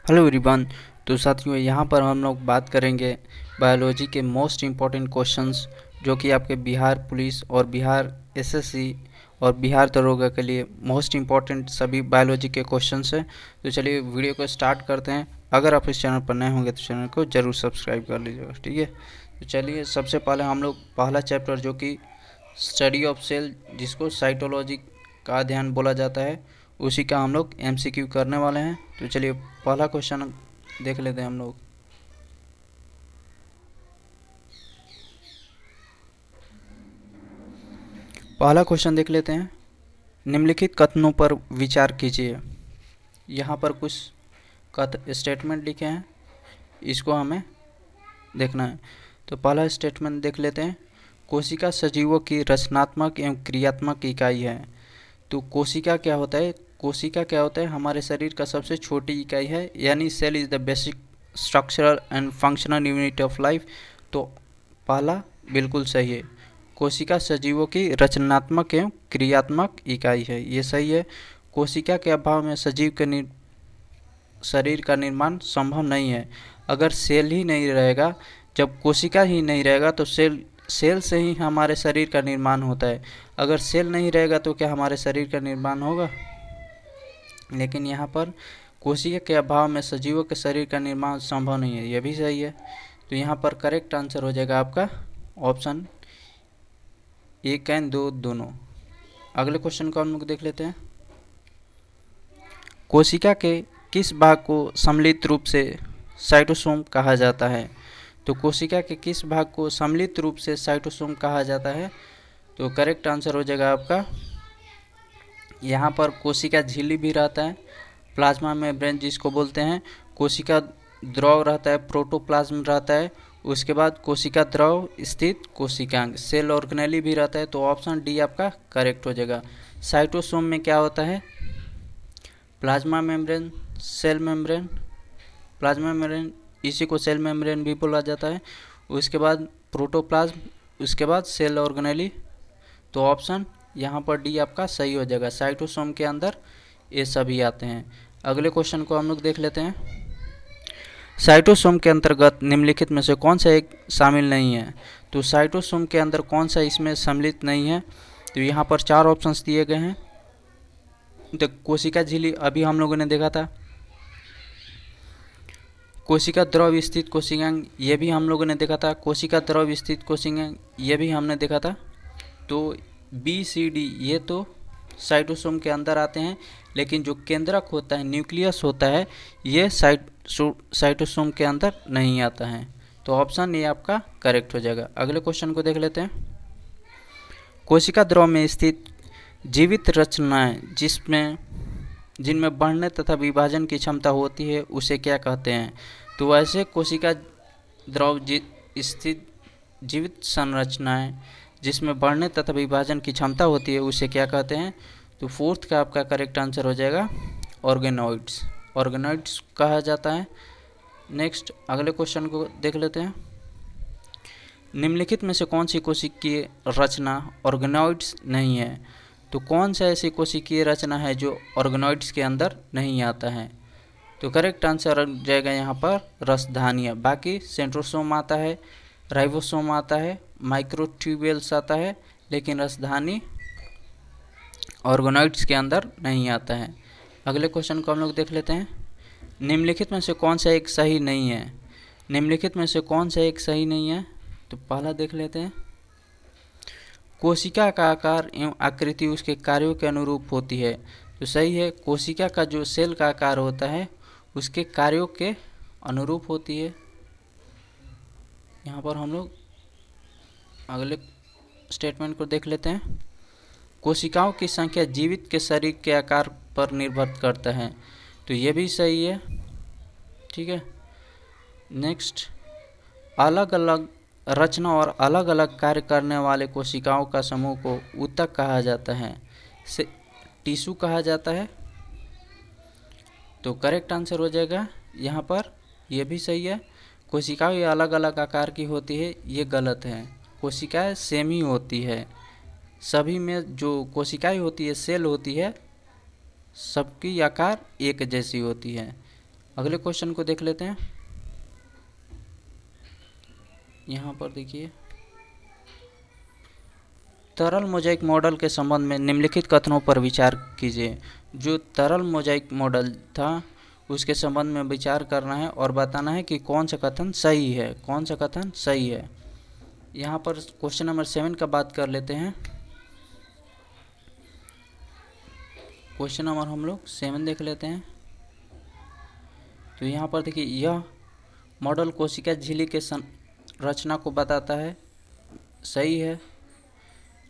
Hello everyone. तो साथियों, यहाँ पर हम लोग बात करेंगे बायोलॉजी के मोस्ट इम्पॉर्टेंट क्वेश्चंस जो कि आपके बिहार पुलिस और बिहार एसएससी और बिहार दरोगा के लिए मोस्ट इम्पॉर्टेंट सभी बायोलॉजी के क्वेश्चंस हैं। तो चलिए वीडियो को स्टार्ट करते हैं। अगर आप इस चैनल पर नए होंगे तो चैनल को ज़रूर सब्सक्राइब कर लीजिएगा, ठीक है। तो चलिए सबसे पहले हम लोग पहला चैप्टर जो कि स्टडी ऑफ सेल, जिसको साइटोलॉजी का अध्ययन बोला जाता है, उसी का हम लोग एमसीक्यू करने वाले हैं। तो चलिए पहला क्वेश्चन देख लेते हैं हम लोग। पहला क्वेश्चन देख लेते हैं। निम्नलिखित कथनों पर विचार कीजिए। यहाँ पर कुछ स्टेटमेंट लिखे हैं, इसको हमें देखना है। तो पहला स्टेटमेंट देख लेते हैं। कोशिका सजीवों की रचनात्मक एवं क्रियात्मक इकाई है। तो कोशिका क्या होता है? कोशिका क्या होता है? हमारे शरीर का सबसे छोटी इकाई है, यानी cell is the basic structural and functional unit of life. तो पहला बिल्कुल सही है। कोशिका सजीवों की रचनात्मक एवं क्रियात्मक इकाई है, ये सही है। कोशिका के अभाव में सजीव के शरीर का निर्माण संभव नहीं है। अगर सेल ही नहीं रहेगा, जब कोशिका ही नहीं रहेगा तो सेल से ही हमारे शरीर का निर्माण होता है। अगर सेल नहीं रहेगा तो क्या हमारे शरीर का निर्माण होगा? लेकिन यहाँ पर कोशिका के अभाव में सजीवों के शरीर का निर्माण संभव नहीं है, यह भी सही है। तो यहाँ पर करेक्ट आंसर हो जाएगा आपका ऑप्शन 1 एंड 2 दोनों। अगले क्वेश्चन को हम लोग देख लेते हैं। कोशिका के किस भाग को सम्मिलित रूप से साइटोसोम कहा जाता है? तो कोशिका के किस भाग को सम्मिलित रूप से साइटोसोम कहा जाता है? तो करेक्ट आंसर हो जाएगा आपका, यहाँ पर कोशिका झिल्ली भी रहता है, प्लाज्मा मेम्ब्रेन जिसको बोलते हैं, कोशिका द्रव रहता है, प्रोटोप्लाज्म रहता है, उसके बाद कोशिका द्रव स्थित कोशिकांग सेल ऑर्गेनेली भी रहता है। तो ऑप्शन डी आपका करेक्ट हो जाएगा। साइटोसोम में क्या होता है? Plasma membrane, cell membrane, plasma membrane, इसी को सेल मेम्ब्रेन भी बोला जाता है। उसके बाद प्रोटोप्लाज्म, उसके बाद सेल ऑर्गेनेली। तो ऑप्शन यहाँ पर डी आपका सही हो जाएगा। साइटोसोम के अंदर ये सभी आते हैं। अगले क्वेश्चन को हम लोग देख लेते हैं। साइटोसोम के अंतर्गत निम्नलिखित में से कौन सा एक शामिल नहीं है? तो साइटोसोम के अंदर कौन सा इसमें सम्मिलित नहीं है? तो यहाँ पर 4 ऑप्शंस दिए गए हैं। तो कोशिका झिल्ली अभी हम लोगों ने देखा था, कोशिका द्रव स्थित कोशिकांग ये भी हम लोगों ने देखा था, कोशिका द्रव स्थित कोशिकांग ये भी हमने देखा था। तो बी सी डी ये तो साइटोसोम के अंदर आते हैं, लेकिन जो केंद्रक होता है, न्यूक्लियस होता है, ये साइटोसोम के अंदर नहीं आता है। तो ऑप्शन ए आपका करेक्ट हो जाएगा। अगले क्वेश्चन को देख लेते हैं। कोशिका द्रव में स्थित जीवित रचनाएं जिनमें बढ़ने तथा विभाजन की क्षमता होती है, उसे क्या कहते हैं? तो ऐसे कोशिका द्रव स्थित जीवित संरचनाएं जिसमें बढ़ने तथा विभाजन की क्षमता होती है, उसे क्या कहते हैं? तो फोर्थ का आपका करेक्ट आंसर हो जाएगा ऑर्गेनॉइड्स। ऑर्गेनॉइड्स कहा जाता है। नेक्स्ट अगले क्वेश्चन को देख लेते हैं। निम्नलिखित में से कौन सी कोशिकीय रचना ऑर्गेनॉइड्स नहीं है? तो कौन सा ऐसी कोशिकीय रचना है जो ऑर्गेनॉइड्स के अंदर नहीं आता है? तो करेक्ट आंसर हो जाएगा यहाँ पर रसधानियाँ। बाकी सेंट्रोसोम आता है, राइबोसोम आता है, माइक्रोट्यूब्यूल्स आता है, लेकिन रसधानी ऑर्गेनॉइड्स के अंदर नहीं आता है। अगले क्वेश्चन को हम लोग देख लेते हैं। निम्नलिखित में से कौन सा एक सही नहीं है? निम्नलिखित में से कौन सा एक सही नहीं है? तो पहला देख लेते हैं। कोशिका का आकार एवं आकृति उसके कार्यों के अनुरूप होती है। तो सही है, कोशिका का जो सेल का आकार होता है उसके कार्यों के अनुरूप होती है। यहाँ पर हम लोग अगले स्टेटमेंट को देख लेते हैं। कोशिकाओं की संख्या जीवित के शरीर के आकार पर निर्भर करता है। तो ये भी सही है, ठीक है। नेक्स्ट, अलग अलग रचना और अलग अलग कार्य करने वाले कोशिकाओं का समूह को ऊतक कहा जाता है, से टिश्यू कहा जाता है। तो करेक्ट आंसर हो जाएगा यहाँ पर, ये भी सही है। कोशिकाएं अलग अलग आकार की होती है, ये गलत है। कोशिकाएं सेम ही होती है। सभी में जो कोशिकाएं होती है, सेल होती है, सबकी आकार एक जैसी होती है। अगले क्वेश्चन को देख लेते हैं। यहाँ पर देखिए, तरल मोज़ेक मॉडल के संबंध में निम्नलिखित कथनों पर विचार कीजिए। जो तरल मोज़ेक मॉडल था उसके संबंध में विचार करना है और बताना है कि कौन सा कथन सही है, कौन सा कथन सही है। यहाँ पर क्वेश्चन नंबर 7 का बात कर लेते हैं। क्वेश्चन नंबर हम लोग 7 देख लेते हैं। तो यहाँ पर देखिए, यह मॉडल कोशिका झिल्ली के संरचना को बताता है, सही है।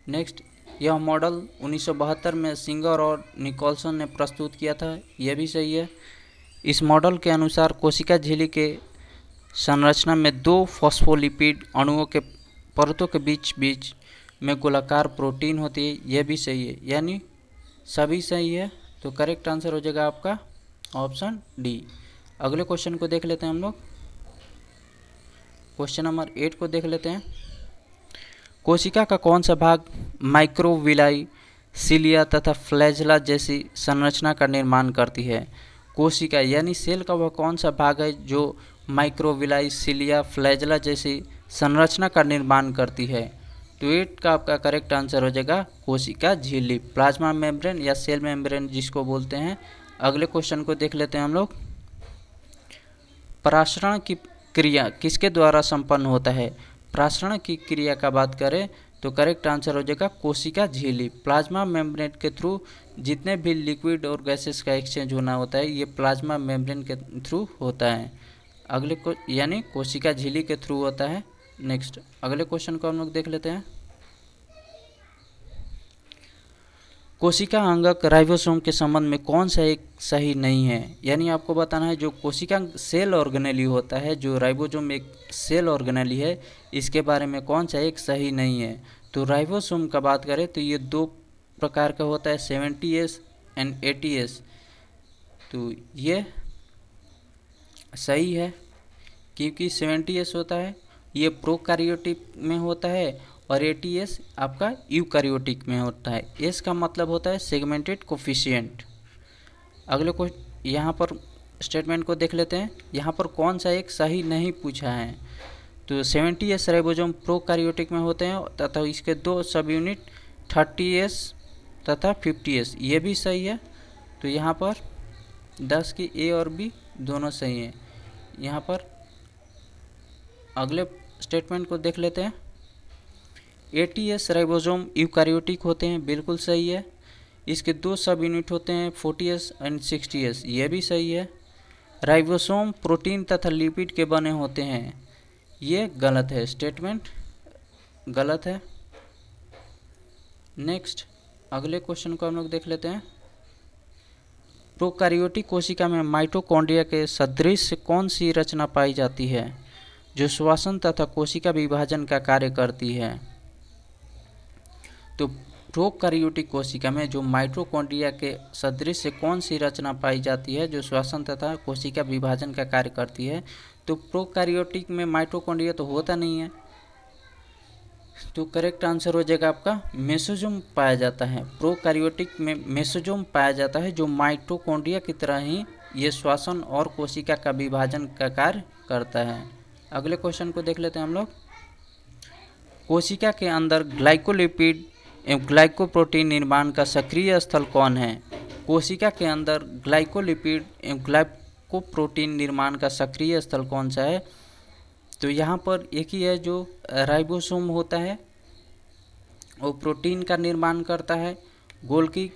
नेक्स्ट, यह मॉडल 1972 में सिंगर और निकोलसन ने प्रस्तुत किया था, यह भी सही है। इस मॉडल के अनुसार कोशिका झिल्ली के संरचना में 2 फॉस्फोलिपिड अणुओं के परतों के बीच में गोलाकार प्रोटीन होती है, यह भी सही है। यानी सभी सही है, तो करेक्ट आंसर हो जाएगा आपका ऑप्शन डी। अगले क्वेश्चन को देख लेते हैं हम लोग। क्वेश्चन नंबर 8 को देख लेते हैं। कोशिका का कौन सा भाग माइक्रोविलाई, सिलिया तथा फ्लैजेला जैसी संरचना का निर्माण करती है? कोशिका यानी सेल का वह कौन सा भाग है जो माइक्रोविलाई, सिलिया, फ्लैजेला जैसी संरचना का निर्माण करती है? तो 8 का आपका करेक्ट आंसर हो जाएगा कोशिका झिल्ली, प्लाज्मा मेम्ब्रेन या सेल मेम्ब्रेन जिसको बोलते हैं। अगले क्वेश्चन को देख लेते हैं हम लोग। परासरण की क्रिया किसके द्वारा संपन्न होता है? परासरण की क्रिया का बात करें तो करेक्ट आंसर हो जाएगा कोशिका झिल्ली। प्लाज्मा मेम्ब्रेन के थ्रू जितने भी लिक्विड और गैसेस का एक्सचेंज होना होता है, ये प्लाज्मा मेम्ब्रेन के थ्रू होता है। अगले को यानी कोशिका झिल्ली के थ्रू होता है। नेक्स्ट, अगले क्वेश्चन को हम लोग देख लेते हैं। कोशिका अंगक राइबोसोम के संबंध में कौन सा एक सही नहीं है? यानी आपको बताना है जो कोशिका सेल ऑर्गेनेली होता है, जो राइबोसोम एक सेल ऑर्गेनेली है, इसके बारे में कौन सा एक सही नहीं है? तो राइबोसोम का बात करें तो ये 2 प्रकार का होता है, 70S एंड 80S। तो ये सही है क्योंकि 70S होता है ये प्रोकैरियोटिक में होता है और 80S आपका यूकैरियोटिक में होता है। एस का मतलब होता है सेगमेंटेड कोफिशिएंट। अगले को यहाँ पर स्टेटमेंट को देख लेते हैं। यहाँ पर कौन सा एक सही नहीं पूछा है। तो 70S राइबोसोम प्रोकैरियोटिक में होते हैं तथा इसके 2 सब यूनिट 30S तथा 50S, ये भी सही है। तो यहाँ पर 10 की ए और बी दोनों सही हैं। यहाँ पर अगले स्टेटमेंट को देख लेते हैं। 80S राइबोसोम यूकैरियोटिक होते हैं, बिल्कुल सही है। इसके 2 सब यूनिट होते हैं 40S एंड 60S, ये भी सही है। राइबोसोम प्रोटीन तथा लिपिड के बने होते हैं, ये गलत है, स्टेटमेंट गलत है। नेक्स्ट, अगले क्वेश्चन को हम लोग देख लेते हैं। प्रोकैरियोटिक कोशिका में माइटोकॉन्ड्रिया के सदृश कौन सी रचना पाई जाती है जो श्वसन तथा कोशिका विभाजन का कार्य करती है? तो प्रोकैरियोटिक कोशिका में जो माइटोकॉन्ड्रिया के सदृश से कौन सी रचना पाई जाती है जो श्वसन तथा कोशिका विभाजन का कार्य करती है? तो प्रोकैरियोटिक में माइटोकॉन्ड्रिया तो होता नहीं है, तो करेक्ट आंसर हो जाएगा आपका मेसोजोम पाया जाता है। प्रोकैरियोटिक में मेसोजोम पाया जाता है जो माइटोकॉन्ड्रिया की तरह ही ये श्वसन और कोशिका का विभाजन का कार्य करता है। अगले क्वेश्चन को देख लेते हैं हम लोग। कोशिका के अंदर ग्लाइकोलिपिड एवं ग्लाइकोप्रोटीन निर्माण का सक्रिय स्थल कौन है? कोशिका के अंदर ग्लाइकोलिपिड एवं ग्लाइकोप्रोटीन निर्माण का सक्रिय स्थल कौन सा है? तो यहाँ पर एक ही है जो राइबोसोम होता है, वो प्रोटीन का निर्माण करता है। गोल्गी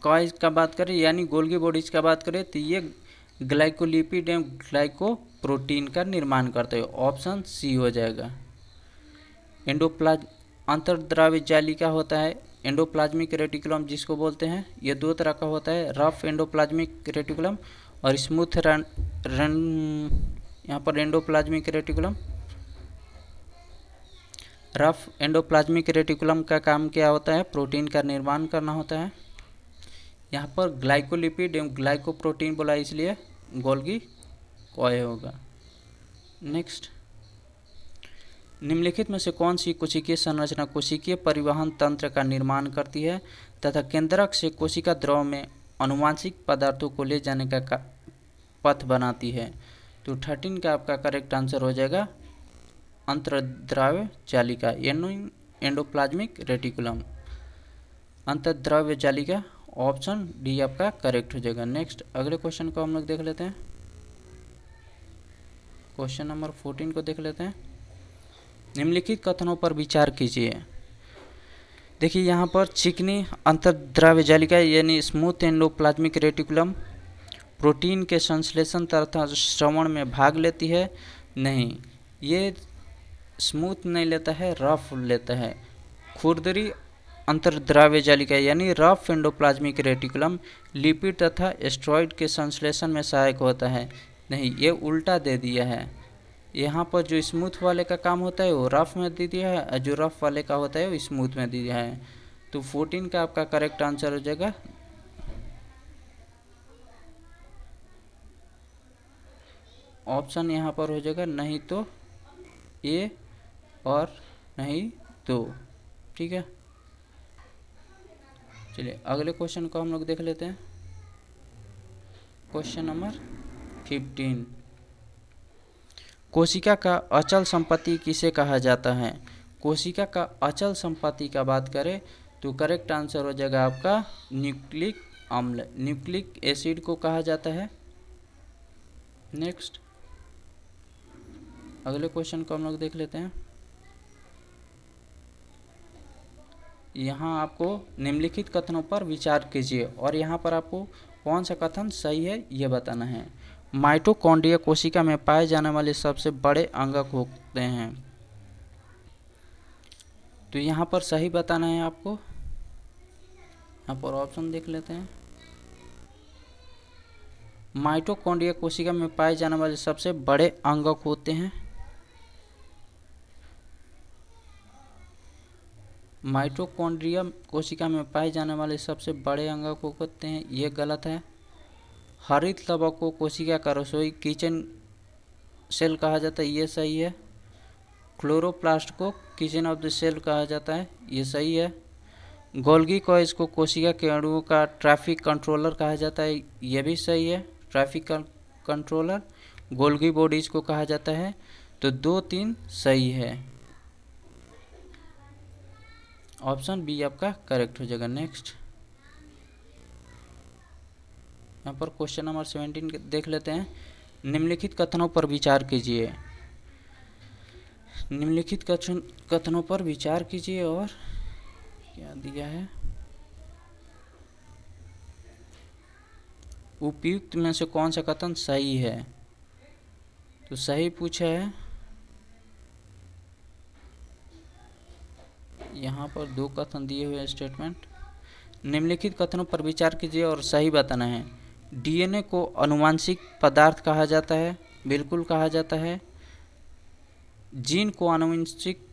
कॉइज का बात करें यानी गोल्गी बॉडीज का बात करें तो ये ग्लाइकोलिपिड एवं ग्लाइकोप्रोटीन का निर्माण करते हैं। ऑप्शन सी हो जाएगा। एंडोप्लाज्म अंतर्द्रावी जाली का होता है एंडोप्लाज्मिक रेटिकुलम जिसको बोलते हैं, ये 2 तरह का होता है, रफ एंडोप्लाज्मिक रेटिकुलम और स्मूथ यहाँ पर endoplasmic reticulum. Rough endoplasmic reticulum का काम क्या होता है? प्रोटीन का निर्माण करना होता है। यहाँ पर ग्लाइकोलिपिड एवं ग्लाइकोप्रोटीन बोला इसलिए गोल्गी कॉय होगा। नेक्स्ट, निम्नलिखित में से कौन सी कोशिकीय संरचना कोशिकीय परिवहन तंत्र का निर्माण करती है तथा केंद्रक से कोशिका द्रव में आनुवांशिक पदार्थों को ले जाने का पथ बनाती है। तो 13 का आपका करेक्ट आंसर हो जाएगा अंतर्द्राव्य जालिका यानी एंडोप्लाज्मिक रेटिकुलम, अंतर्द्राव्य जालिका। ऑप्शन डी आपका करेक्ट हो जाएगा। नेक्स्ट अगले क्वेश्चन को हम लोग देख लेते हैं। क्वेश्चन नंबर 14 को देख लेते हैं। निम्नलिखित कथनों पर विचार कीजिए। देखिए यहाँ पर चिकनी अंतर्द्राव्य जालिका यानी स्मूथ एंडोप्लाज्मिक रेटिकुलम प्रोटीन के संश्लेषण तथा श्रवण में भाग लेती है। नहीं, ये स्मूथ नहीं लेता है, रफ लेता है। खुरदरी अंतर्द्राव्य जालिका यानी रफ एंडोप्लाज्मिक रेटिकुलम लिपिड तथा एस्ट्रॉइड के संश्लेषण में सहायक होता है। नहीं, ये उल्टा दे दिया है। यहाँ पर जो स्मूथ वाले का काम होता है वो रफ में दे दिया है, और जो रफ वाले का होता है वो स्मूथ में दे दिया है। तो 14 का आपका करेक्ट आंसर हो जाएगा ऑप्शन यहाँ पर हो जाएगा नहीं तो ए और नहीं तो। ठीक है, चलिए अगले क्वेश्चन को हम लोग देख लेते हैं। क्वेश्चन नंबर 15, कोशिका का अचल संपत्ति किसे कहा जाता है? कोशिका का अचल संपत्ति का बात करें तो करेक्ट आंसर हो जाएगा आपका न्यूक्लिक अम्ल, न्यूक्लिक एसिड को कहा जाता है। नेक्स्ट अगले क्वेश्चन को हम लोग देख लेते हैं। यहाँ आपको निम्नलिखित कथनों पर विचार कीजिए और यहाँ पर आपको कौन सा कथन सही है ये बताना है। माइटोकॉन्ड्रिया कोशिका में पाए जाने वाले सबसे बड़े अंगक होते हैं। तो यहाँ पर सही बताना है आपको। यहाँ पर ऑप्शन देख लेते हैं। माइटोकॉन्ड्रिया कोशिका में पाए जाने वाले सबसे बड़े अंगक होते हैं। माइटोकॉन्ड्रिया कोशिका में पाए जाने वाले सबसे बड़े अंगक होते हैं, ये गलत है। हरित लवक को कोशिका का रसोई किचन सेल कहा जाता है, ये सही है। क्लोरोप्लास्ट को किचन ऑफ द सेल कहा जाता है, ये सही है। गोल्गी कॉइल्स को कोशिका के अणुओं का ट्रैफिक कंट्रोलर कहा जाता है, ये भी सही है। ट्रैफिक कंट्रोलर गोल्गी बॉडीज को कहा जाता है। तो 2-3 सही है। ऑप्शन बी आपका करेक्ट हो जाएगा। नेक्स्ट यहाँ पर क्वेश्चन नंबर 17 देख लेते हैं। निम्नलिखित कथनों पर विचार कीजिए। निम्नलिखित कथनों पर विचार कीजिए और क्या दिया है, उपयुक्त में से कौन सा कथन सही है? तो सही पूछा है। यहाँ पर 2 कथन दिए हुए स्टेटमेंट। निम्नलिखित कथनों पर विचार कीजिए और सही बताना है। डीएनए को आनुवंशिक पदार्थ कहा जाता है, बिल्कुल कहा जाता है। जीन को आनुवंशिक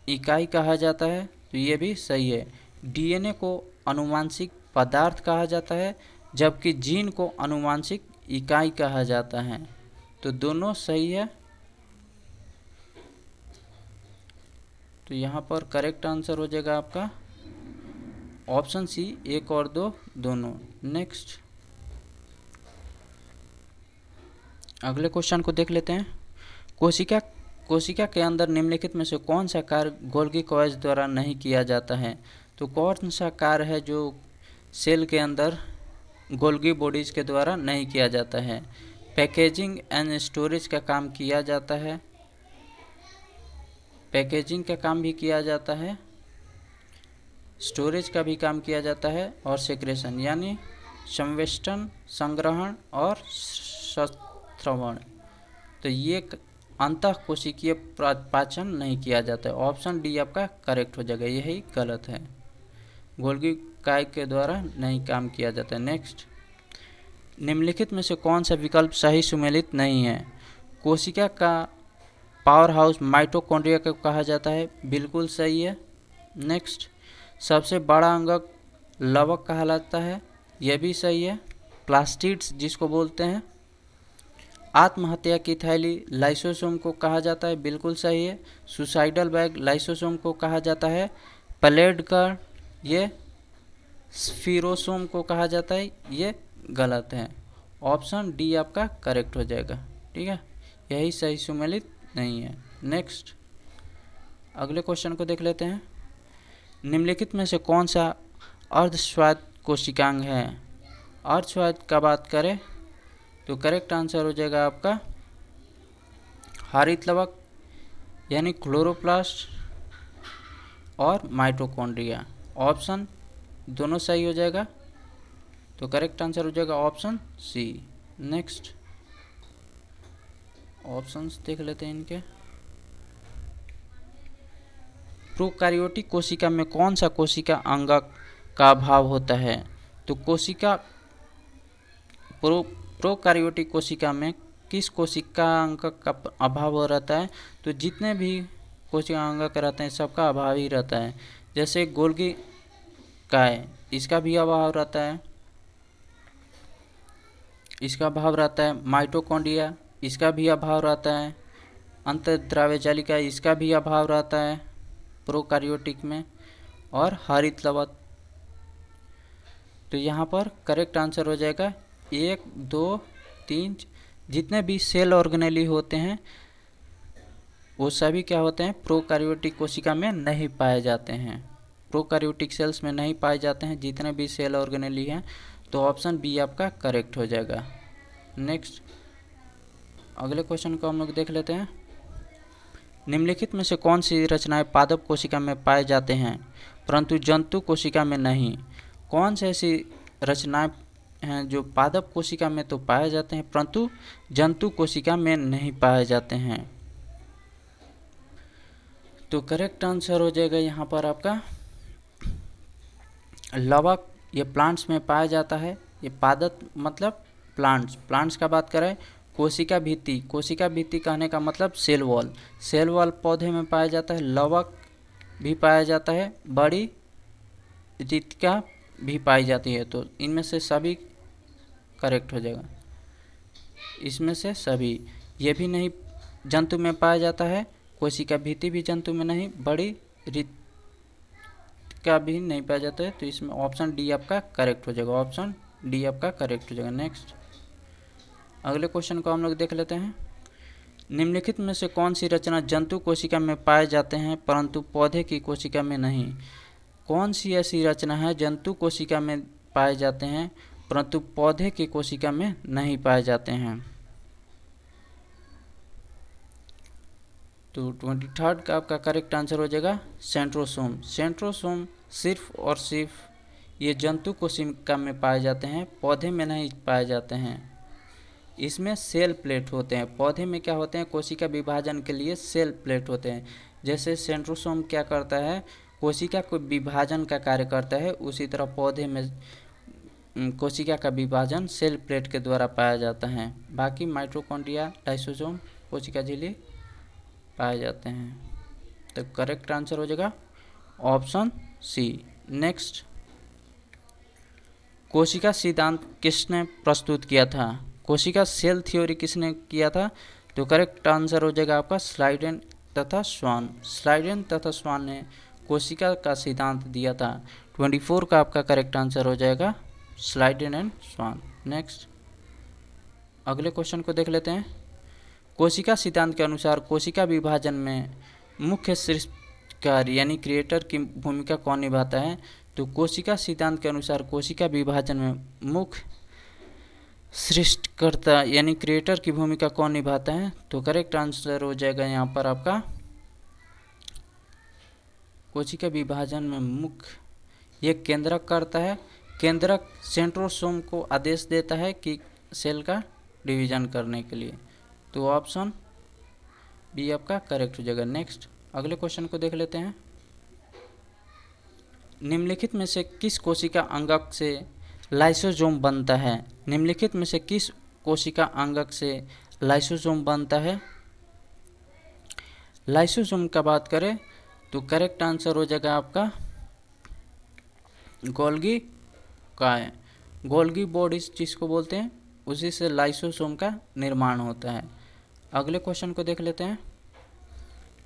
इकाई कहा जाता है, तो ये भी सही है। डीएनए को आनुवंशिक पदार्थ कहा जाता है जबकि जीन को आनुवंशिक इकाई कहा जाता है, तो दोनों सही है। तो यहाँ पर करेक्ट आंसर हो जाएगा आपका ऑप्शन सी 1 और 2 दोनों। नेक्स्ट अगले क्वेश्चन को देख लेते हैं। कोशिका के अंदर निम्नलिखित में से कौन सा कार्य गोल्गी कॉइल्स द्वारा नहीं किया जाता है? तो कौन सा कार्य है जो सेल के अंदर गोल्गी बॉडीज के द्वारा नहीं किया जाता है? पैकेजिंग एंड स्टोरेज का काम किया जाता है, पैकेजिंग का काम भी किया जाता है, स्टोरेज का भी काम किया जाता है, और सेक्रेशन यानी संवेष्टन, संग्रहण और स्रवण। तो ये अंतःकोशिकीय पाचन नहीं किया जाता है। ऑप्शन डी आपका करेक्ट हो जाएगा, यही गलत है। गोल्गी काय के द्वारा नहीं काम किया जाता है। नेक्स्ट निम्नलिखित में से कौन सा विकल्प सही सुमेलित नहीं है? कोशिका का पावर हाउस माइटोकॉन्ड्रिया को कहा जाता है, बिल्कुल सही है। नेक्स्ट सबसे बड़ा अंगक लवक कहलाता है, यह भी सही है। प्लास्टिड्स जिसको बोलते हैं, आत्महत्या की थैली लाइसोसोम को कहा जाता है, बिल्कुल सही है। सुसाइडल बैग लाइसोसोम को कहा जाता है। प्लेड कर ये स्फीरोसोम को कहा जाता है, ये गलत है। ऑप्शन डी आपका करेक्ट हो जाएगा। ठीक है, यही सही सुमेलित नहीं है। नेक्स्ट अगले क्वेश्चन को देख लेते हैं। निम्नलिखित में से कौन सा अर्धस्वायत्त कोशिकांग है? अर्धस्वायत्त का बात करें तो करेक्ट आंसर हो जाएगा आपका हरित लवक यानी क्लोरोप्लास्ट और माइटोकॉन्ड्रिया। ऑप्शन दोनों सही हो जाएगा, तो करेक्ट आंसर हो जाएगा ऑप्शन सी। नेक्स्ट ऑप्शंस देख लेते हैं इनके। प्रोकैरियोटिक कोशिका में कौन सा कोशिका अंगक का अभाव होता है? तो प्रोकैरियोटिक कोशिका में किस कोशिका अंगक का अभाव रहता है? तो जितने भी कोशिका अंगक रहते हैं सबका अभाव ही रहता है। जैसे गोल्गी काय, इसका भी अभाव रहता है, इसका अभाव रहता है। माइटोकॉन्ड्रिया, इसका भी अभाव रहता है। अंतर्द्राव्य जालिका, इसका भी अभाव रहता है प्रोकैरियोटिक में। और हरित लवक, तो यहाँ पर करेक्ट आंसर हो जाएगा 1, 2, 3। जितने भी सेल ऑर्गेनेली होते हैं वो सभी क्या होते हैं? प्रोकैरियोटिक कोशिका में नहीं पाए जाते हैं, प्रोकैरियोटिक सेल्स में नहीं पाए जाते हैं जितने भी सेल ऑर्गेनेली हैं। तो ऑप्शन बी आपका करेक्ट हो जाएगा। नेक्स्ट अगले क्वेश्चन को हम लोग देख लेते हैं। निम्नलिखित में से कौन सी रचनाएं पादप कोशिका में पाए जाते हैं परंतु जंतु कोशिका में नहीं? कौन सी ऐसी रचनाएं हैं जो पादप कोशिका में तो पाए जाते हैं परंतु जंतु कोशिका में नहीं पाए जाते हैं? तो करेक्ट आंसर हो जाएगा यहाँ पर आपका लवक। ये प्लांट्स में पाया जाता है। ये पादप मतलब प्लांट्स का बात करें। कोशिका भित्ति कहने का मतलब सेल वॉल पौधे में पाया जाता है। लवक भी पाया जाता है, बड़ी ऋतिका भी पाई जाती है। तो इनमें से सभी करेक्ट हो जाएगा, इसमें से सभी। ये भी नहीं जंतु में पाया जाता है, कोशिका भित्ति भी जंतु में नहीं, बड़ी ऋतिका भी नहीं पाया जाता है। तो इसमें ऑप्शन डी आपका करेक्ट हो जाएगा, ऑप्शन डी आपका करेक्ट हो जाएगा। नेक्स्ट अगले क्वेश्चन को हम लोग देख लेते हैं। निम्नलिखित में से कौन सी रचना जंतु कोशिका में पाए जाते हैं परंतु पौधे की कोशिका में नहीं? कौन सी ऐसी रचना है जंतु कोशिका में पाए जाते हैं परंतु पौधे की कोशिका में नहीं पाए जाते हैं? तो 23rd का आपका करेक्ट आंसर हो जाएगा सेंट्रोसोम सिर्फ और सिर्फ ये जंतु कोशिका में पाए जाते हैं, पौधे में नहीं पाए जाते हैं। इसमें सेल प्लेट होते हैं। पौधे में क्या होते हैं? कोशिका विभाजन के लिए सेल प्लेट होते हैं। जैसे सेंट्रोसोम क्या करता है? कोशिका को विभाजन का कार्य करता है, उसी तरह पौधे में कोशिका का विभाजन सेल प्लेट के द्वारा पाया जाता है। बाकी माइटोकॉन्ड्रिया, लाइसोसोम, कोशिका झिल्ली पाए जाते हैं। तो करेक्ट आंसर हो जाएगा ऑप्शन सी। नेक्स्ट कोशिका सिद्धांत किसने प्रस्तुत किया था? कोशिका सेल थ्योरी किसने किया था? तो करेक्ट आंसर हो जाएगा आपका स्लाइडेन तथा स्वान ने कोशिका का सिद्धांत दिया था। 24 का आपका करेक्ट आंसर हो जाएगा स्लाइडेन एंड स्वान। नेक्स्ट अगले क्वेश्चन को देख लेते हैं। कोशिका सिद्धांत के अनुसार कोशिका विभाजन में मुख्य सृष्टिकारी यानी क्रिएटर की भूमिका कौन निभाता है? तो कोशिका सिद्धांत के अनुसार कोशिका विभाजन में मुख्य सृष्टिकर्ता यानी क्रिएटर की भूमिका कौन निभाता है? तो करेक्ट आंसर हो जाएगा यहाँ पर आपका कोशिका विभाजन में मुख्य ये केंद्रक करता है। केंद्रक सेंट्रोसोम को आदेश देता है कि सेल का डिवीजन करने के लिए। तो ऑप्शन बी आपका करेक्ट हो जाएगा। नेक्स्ट अगले क्वेश्चन को देख लेते हैं। निम्नलिखित में से किस कोशिका अंगक से लाइसोसोम बनता है? निम्नलिखित में से किस कोशिका अंगक से लाइसोसोम बनता है? लाइसोसोम का बात करें तो करेक्ट आंसर हो जाएगा आपका गोल्गी काय। गोल्गी बोर्ड जिसको बोलते हैं, उसी से लाइसोसोम का निर्माण होता है। अगले क्वेश्चन को देख लेते हैं।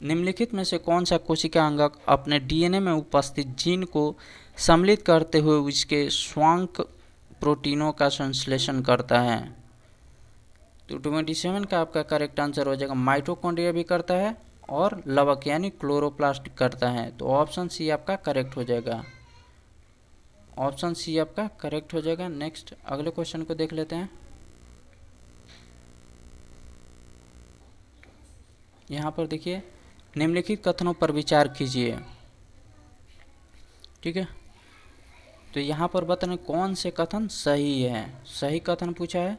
निम्नलिखित में से कौन सा कोशिका अंगक अपने डीएनए में उपस्थित जीन को सम्मिलित करते हुए उसके स्वांक प्रोटीनों का संश्लेषण करता है? तो 27 का आपका करेक्ट आंसर हो जाएगा माइटोकॉन्ड्रिया भी करता है और लवक यानी क्लोरोप्लास्ट करता है। तो ऑप्शन सी आपका करेक्ट हो जाएगा, ऑप्शन सी आपका करेक्ट हो जाएगा। नेक्स्ट अगले क्वेश्चन को देख लेते हैं। यहाँ पर देखिए निम्नलिखित कथनों पर विचार कीजिए, ठीक है। तो यहाँ पर बताना कौन से कथन सही है। सही कथन पूछा है,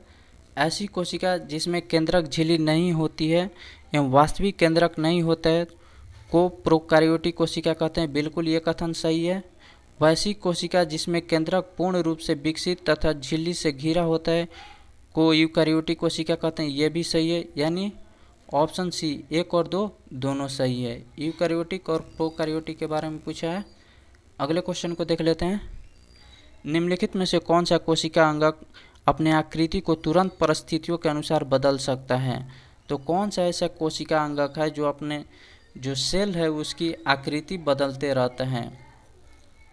ऐसी कोशिका जिसमें केंद्रक झिल्ली नहीं होती है एवं वास्तविक केंद्रक नहीं होता है को प्रोकार्योटिक कोशिका कहते हैं, बिल्कुल ये कथन सही है। वैसी कोशिका जिसमें केंद्रक पूर्ण रूप से विकसित तथा झिल्ली से घिरा होता है को यूकार्योटिक कोशिका कहते हैं, ये भी सही है। यानी ऑप्शन सी 1 और 2 दोनों सही है। यूकार्योटिक और प्रोकार्योटिक के बारे में पूछा है। अगले क्वेश्चन को देख लेते हैं। निम्नलिखित में से कौन सा कोशिका अंगक अपने आकृति को तुरंत परिस्थितियों के अनुसार बदल सकता है। तो कौन सा ऐसा कोशिका अंगक है जो अपने जो सेल है उसकी आकृति बदलते रहता है।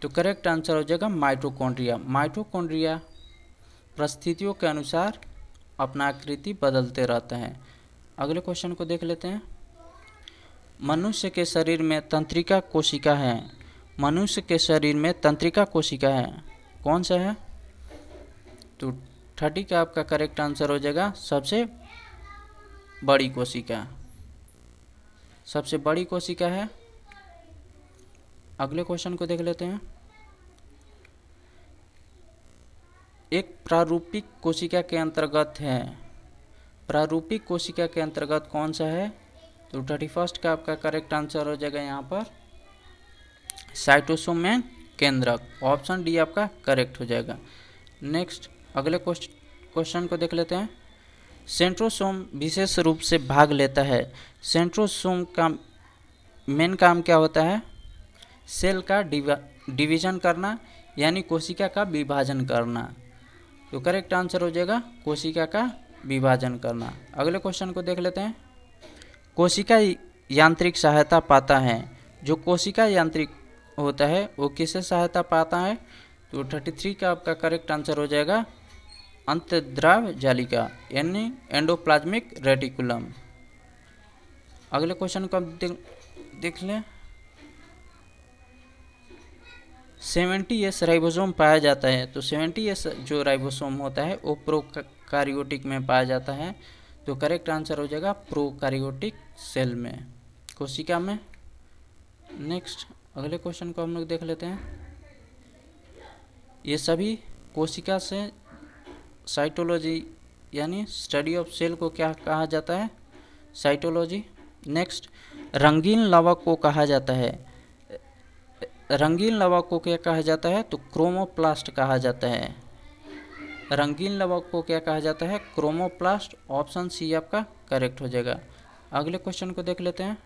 तो करेक्ट आंसर हो जाएगा माइटोकॉन्ड्रिया। माइटोकॉन्ड्रिया परिस्थितियों के अनुसार अपना आकृति बदलते रहता है। अगले क्वेश्चन को देख लेते हैं। मनुष्य के शरीर में तंत्रिका कोशिका है। मनुष्य के शरीर में तंत्रिका कोशिका है, कौन सा है। तो 30 का आपका करेक्ट आंसर हो जाएगा सबसे बड़ी कोशिका, सबसे बड़ी कोशिका है। अगले क्वेश्चन को देख लेते हैं। एक प्रारूपिक कोशिका के अंतर्गत है। प्रारूपिक कोशिका के अंतर्गत कौन सा है। तो 31 का आपका करेक्ट आंसर हो जाएगा यहाँ पर साइटोसोम में केंद्रक, ऑप्शन डी आपका करेक्ट हो जाएगा। नेक्स्ट अगले क्वेश्चन को देख लेते हैं। सेंट्रोसोम विशेष रूप से भाग लेता है। सेंट्रोसोम का मेन काम क्या होता है। सेल का डिवीजन करना यानी कोशिका का विभाजन करना। तो करेक्ट आंसर हो जाएगा कोशिका का विभाजन करना। अगले क्वेश्चन को देख लेते हैं। कोशिका यांत्रिक सहायता पाता है। जो कोशिका यांत्रिक होता है वो किससे सहायता पाता है। तो 33 का आपका करेक्ट आंसर हो जाएगा अंतर्द्राव जालिका यानी एंडोप्लाज्मिक रेटिकुलम। अगले क्वेश्चन को देख लें। 70S राइबोसोम पाया जाता है। तो 70S जो राइबोसोम होता है वो प्रोकार्योटिक में पाया जाता है। तो करेक्ट आंसर हो जाएगा प्रोकार्योटिक सेल में, कोशिका में। नेक्स्ट अगले क्वेश्चन को हम लोग देख लेते हैं। ये सभी कोशिका से साइटोलॉजी यानी स्टडी ऑफ सेल को क्या कहा जाता है, साइटोलॉजी। नेक्स्ट रंगीन लवक को कहा जाता है। रंगीन लवक को क्या कहा जाता है। तो क्रोमोप्लास्ट कहा जाता है। रंगीन लवक को क्या कहा जाता है, क्रोमोप्लास्ट, ऑप्शन सी आपका करेक्ट हो जाएगा। अगले क्वेश्चन को देख लेते हैं।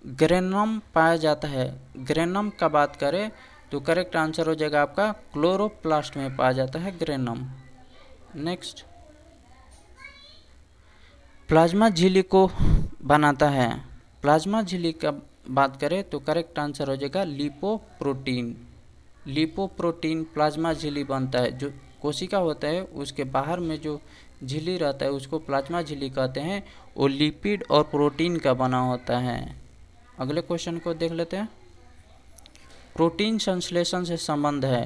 ग्रेनम पाया जाता है। ग्रेनम का बात करें तो करेक्ट आंसर हो जाएगा आपका क्लोरोप्लास्ट में पाया जाता है ग्रेनम। नेक्स्ट प्लाज्मा झिल्ली को बनाता है। प्लाज्मा झिल्ली का बात करें तो करेक्ट आंसर हो जाएगा लिपोप्रोटीन। लिपोप्रोटीन प्लाज्मा झिल्ली बनता है। जो कोशिका होता है उसके बाहर में जो झिल्ली रहता है उसको प्लाज्मा झिल्ली कहते हैं। वो लिपिड और प्रोटीन का बना होता है। अगले क्वेश्चन को देख लेते हैं। प्रोटीन संश्लेषण से संबंध है।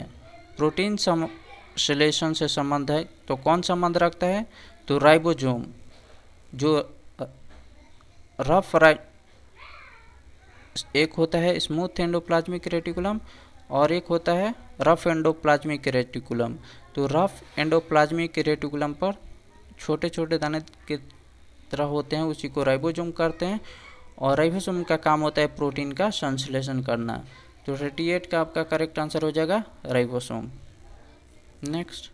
प्रोटीन संश्लेषण से संबंध है तो कौन संबंध रखता है। तो राइबोसोम जो रफ एक होता है स्मूथ एंडोप्लाज्मिक रेटिकुलम और एक होता है रफ एंडोप्लाज्मिक रेटिकुलम। तो रफ एंडोप्लाज्मिक रेटिकुलम पर छोटे छोटे दाने की तरह होते हैं, उसी को राइबोसोम करते हैं। और राइबोसोम का काम होता है प्रोटीन का संश्लेषण करना। तो 38 का आपका करेक्ट आंसर हो जाएगा राइबोसोम। नेक्स्ट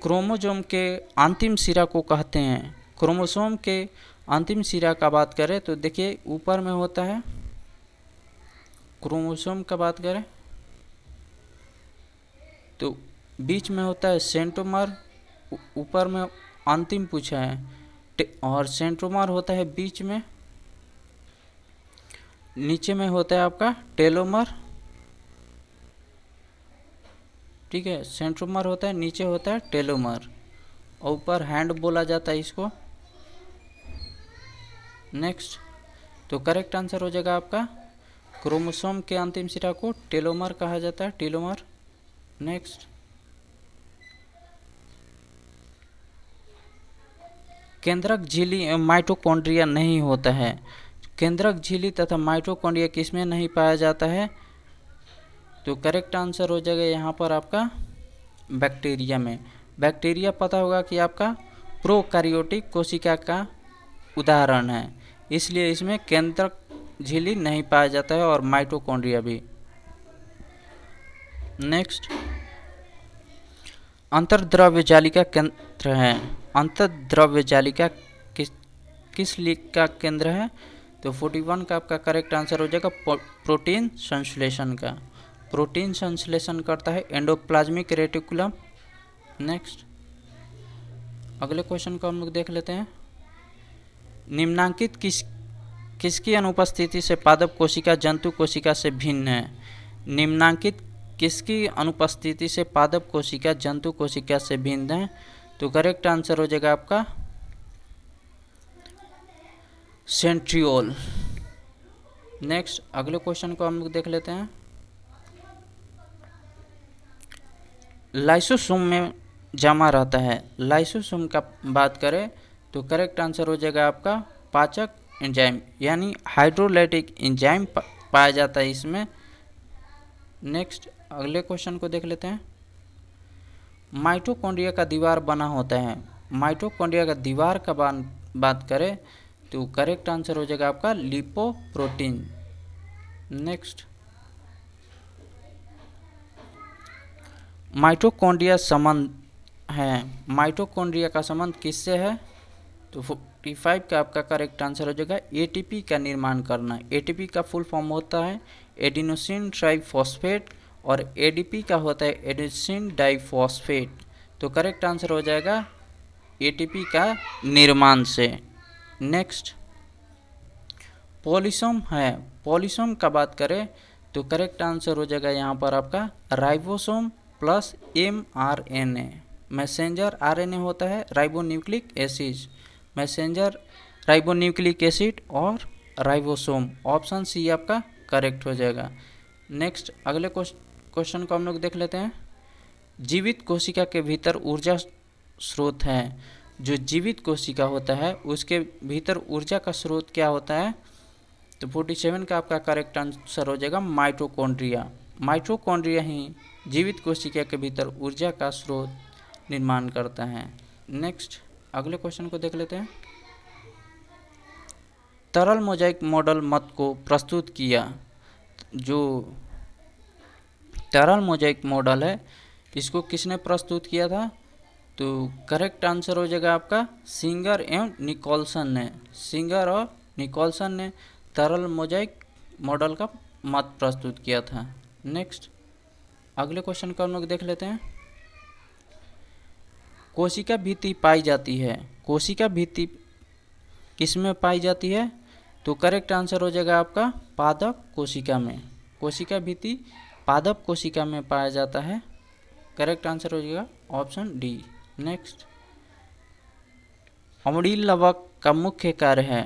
क्रोमोसोम के अंतिम सिरा को कहते हैं। क्रोमोसोम के अंतिम सिरा का बात करें तो देखिए ऊपर में होता है, क्रोमोसोम का बात करें तो बीच में होता है सेंट्रोमर, ऊपर में अंतिम पूछा है, और सेंट्रोमर होता है बीच में, नीचे में होता है आपका टेलोमर, ठीक है। सेंट्रोमर होता है, नीचे होता है टेलोमर। और ऊपर हैंड बोला जाता है इसको। नेक्स्ट, तो करेक्ट आंसर हो जाएगा आपका क्रोमोसोम के अंतिम सिरा को टेलोमर कहा जाता है, टेलोमर। नेक्स्ट, केंद्रक झिल्ली माइटोकॉन्ड्रिया नहीं होता है। केंद्रक झिल्ली तथा माइटोकॉन्ड्रिया किसमें नहीं पाया जाता है? तो करेक्ट आंसर हो जाएगा यहाँ पर आपका बैक्टीरिया में। बैक्टीरिया पता होगा कि आपका प्रोकैरियोटिक कोशिका का उदाहरण है, इसलिए इसमें केंद्रक झिल्ली नहीं पाया जाता है और माइटोकॉन्ड्रिया भी। नेक्स्ट, अंतर्द्रव्य जालिका केंद्र है। अंतर्द्रव्य जालिका किस लीक का केंद्र है? तो 41 का आपका करेक्ट आंसर हो जाएगा प्रोटीन संश्लेषण का। प्रोटीन संश्लेषण करता है एंडोप्लाज्मिक रेटिकुलम। नेक्स्ट, अगले क्वेश्चन को हम लोग देख लेते हैं। निम्नांकित किसकी अनुपस्थिति से पादप कोशिका जंतु कोशिका से भिन्न है? निम्नांकित किसकी अनुपस्थिति से पादप कोशिका जंतु कोशिका से भिन्न है? तो करेक्ट आंसर हो जाएगा आपका सेंट्रियोल। नेक्स्ट, अगले क्वेश्चन को हम लोग देख लेते हैं। लाइसोसोम में जमा रहता है। लाइसोसोम का बात करें तो करेक्ट आंसर हो जाएगा आपका पाचक एंजाइम, यानी हाइड्रोलाइटिक एंजाइम पाया जाता है इसमें। नेक्स्ट, अगले क्वेश्चन को देख लेते हैं। माइटोकॉन्ड्रिया का दीवार बना होता है। माइटोकॉन्ड्रिया का दीवार का बात करें तो करेक्ट आंसर हो जाएगा आपका लिपोप्रोटीन। नेक्स्ट, माइटोकॉन्ड्रिया संबंध है। माइटोकॉन्ड्रिया का संबंध किससे है? तो 45 का आपका करेक्ट आंसर हो जाएगा एटीपी का निर्माण करना। एटीपी का फुल फॉर्म होता है एडिनोसिन ट्राइफॉस्फेट और एडीपी का होता है एडिनोसिन डाइफॉस्फेट। तो करेक्ट आंसर हो जाएगा एटीपी का निर्माण से। नेक्स्ट, पॉलीसोम है। पॉलीसोम का बात करें तो करेक्ट आंसर हो जाएगा यहाँ पर आपका ribosome plus mRNA। Messenger RNA होता है ribonucleic acid, messenger ribonucleic acid और राइबोसोम। ऑप्शन सी आपका करेक्ट हो जाएगा। नेक्स्ट, अगले क्वेश्चन को हम लोग देख लेते हैं। जीवित कोशिका के भीतर ऊर्जा स्रोत है। जो जीवित कोशिका होता है उसके भीतर ऊर्जा का स्रोत क्या होता है? तो 47 का आपका करेक्ट आंसर हो जाएगा माइटोकॉन्ड्रिया। माइटोकॉन्ड्रिया ही जीवित कोशिका के भीतर ऊर्जा का स्रोत निर्माण करता है। नेक्स्ट, अगले क्वेश्चन को देख लेते हैं। तरल मोजाइक मॉडल मत को प्रस्तुत किया। जो तरल मोजाइक मॉडल है इसको किसने प्रस्तुत किया था? तो करेक्ट आंसर हो जाएगा आपका सिंगर एवं निकोलसन ने। सिंगर और निकोलसन ने तरल मोजाइक मॉडल का मत प्रस्तुत किया था। नेक्स्ट, अगले क्वेश्चन को हम लोग देख लेते हैं। कोशिका भित्ति पाई जाती है। कोशिका भित्ति किसमें पाई जाती है? तो करेक्ट आंसर हो जाएगा आपका पादप कोशिका में। कोशिका भित्ति पादप कोशिका में पाया जाता है। करेक्ट आंसर हो जाएगा ऑप्शन डी। नेक्स्ट, अम्लीय लवक का मुख्य कार्य है।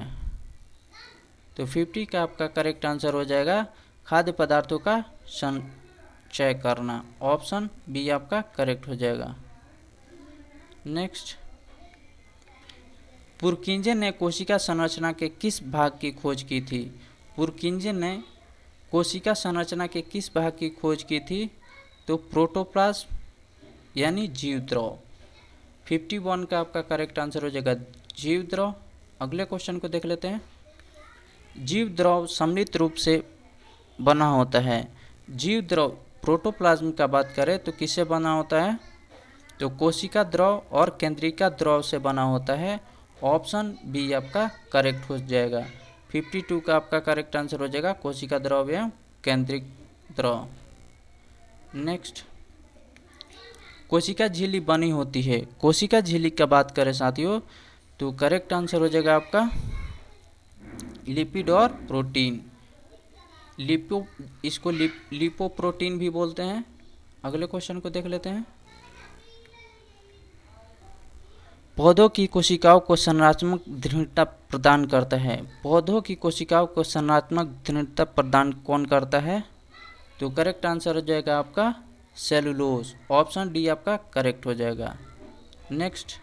तो 50 का आपका करेक्ट आंसर हो जाएगा खाद्य पदार्थों का संचय करना। ऑप्शन बी आपका करेक्ट हो जाएगा। नेक्स्ट, पुरकिंजे ने कोशिका संरचना के किस भाग की खोज की थी? पुरकिंजे ने कोशिका संरचना के किस भाग की खोज की थी? तो प्रोटोप्लाज्म यानी जीवद्रव। 51 का आपका करेक्ट आंसर हो जाएगा जीवद्रव। अगले क्वेश्चन को देख लेते हैं। जीवद्रव सम्मिलित रूप से बना होता है। जीवद्रव प्रोटोप्लाज्म का बात करें तो किससे बना होता है? तो कोशिका द्रव और केंद्रिका द्रव से बना होता है। ऑप्शन बी आपका करेक्ट हो जाएगा। 52 का आपका करेक्ट आंसर हो जाएगा कोशिका द्रव एवं केंद्रिक द्रव। नेक्स्ट, कोशिका झिल्ली बनी होती है। कोशिका झिल्ली का बात करें साथियों तो करेक्ट आंसर हो जाएगा आपका लिपिड और प्रोटीन। इसको लिपोप्रोटीन भी बोलते हैं। अगले क्वेश्चन को देख लेते हैं। पौधों की कोशिकाओं को संरचनात्मक दृढ़ता प्रदान करता है। पौधों की कोशिकाओं को संरचनात्मक दृढ़ता प्रदान कौन करता है? तो करेक्ट आंसर हो जाएगा आपका सेलुलोज। ऑप्शन डी आपका करेक्ट हो जाएगा। नेक्स्ट,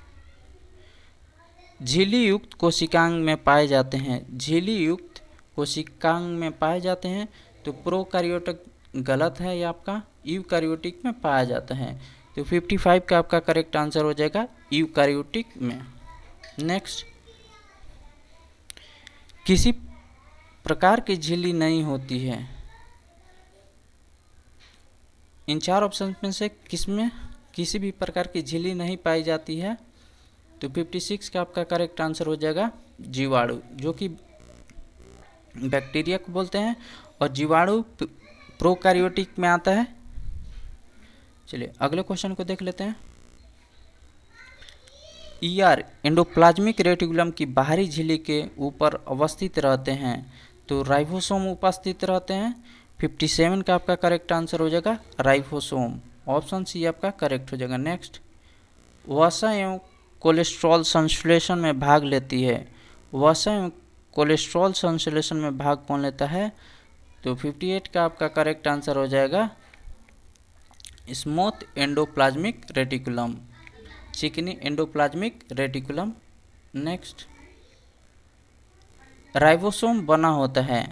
झिल्ली युक्त कोशिकांग में पाए जाते हैं। झिल्ली युक्त कोशिकांग में पाए जाते हैं, तो प्रोकैरियोटिक गलत है, ये आपका यूकैरियोटिक में पाया जाता है। तो 55 का आपका करेक्ट आंसर हो जाएगा यूकैरियोटिक में। नेक्स्ट, किसी प्रकार की झिल्ली नहीं होती है। इन चार ऑप्शन में से किसमें किसी भी प्रकार की झिल्ली नहीं पाई जाती है? तो 56 का आपका करेक्ट आंसर हो जाएगा जीवाणु, जो कि बैक्टीरिया को बोलते हैं, और जीवाणु प्रोकैरियोटिक में आता है। चलिए अगले क्वेश्चन को देख लेते हैं। ईआर एंडोप्लाज्मिक रेटिकुलम की बाहरी झिल्ली के ऊपर अवस्थित रहते हैं, तो राइबोसोम उपस्थित रहते हैं। 57 का आपका करेक्ट आंसर हो जाएगा राइबोसोम। ऑप्शन सी आपका करेक्ट हो जाएगा। नेक्स्ट, वसा एवं कोलेस्ट्रॉल संश्लेषण में भाग लेती है। वसा एवं कोलेस्ट्रॉल संश्लेषण में भाग कौन लेता है? तो 58 का आपका करेक्ट आंसर हो जाएगा स्मूथ एंडोप्लाज्मिक रेटिकुलम, चिकनी एंडोप्लाज्मिक रेटिकुलम। नेक्स्ट, राइबोसोम बना होता है।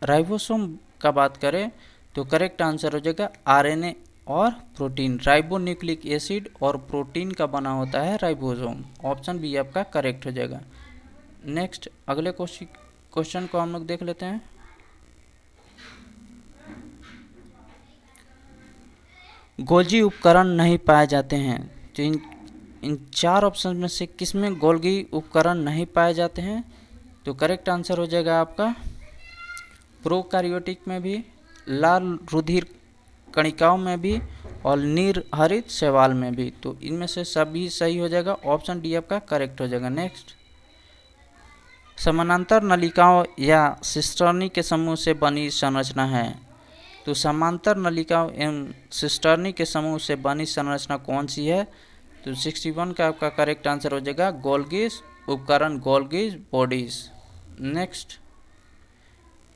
राइबोसोम का बात करें तो करेक्ट आंसर हो जाएगा आरएनए और प्रोटीन। राइबोन्यूक्लिक एसिड और प्रोटीन का बना होता है राइबोसोम। ऑप्शन बी आपका करेक्ट हो जाएगा। नेक्स्ट, अगले क्वेश्चन को हम लोग देख लेते हैं। गोल्जी उपकरण नहीं पाए जाते हैं, तो इन चार ऑप्शन में से किसमें गोल्गी उपकरण नहीं पाए जाते हैं? तो करेक्ट आंसर हो जाएगा आपका प्रोकैरियोटिक में भी, लाल रुधिर कणिकाओं में भी, और निर्हरित शैवाल में भी। तो इनमें से सभी सही हो जाएगा। ऑप्शन डी आपका करेक्ट हो जाएगा। नेक्स्ट, समानांतर नलिकाओं या सिस्टर्नी के समूह से बनी संरचना है। तो समांतर नलिकाओं एवं सिस्टर्नी के समूह से बनी संरचना कौन सी है? तो 61 का आपका करेक्ट आंसर हो जाएगा गोल्गीज उपकरण, गोल्गीज बॉडीज। नेक्स्ट,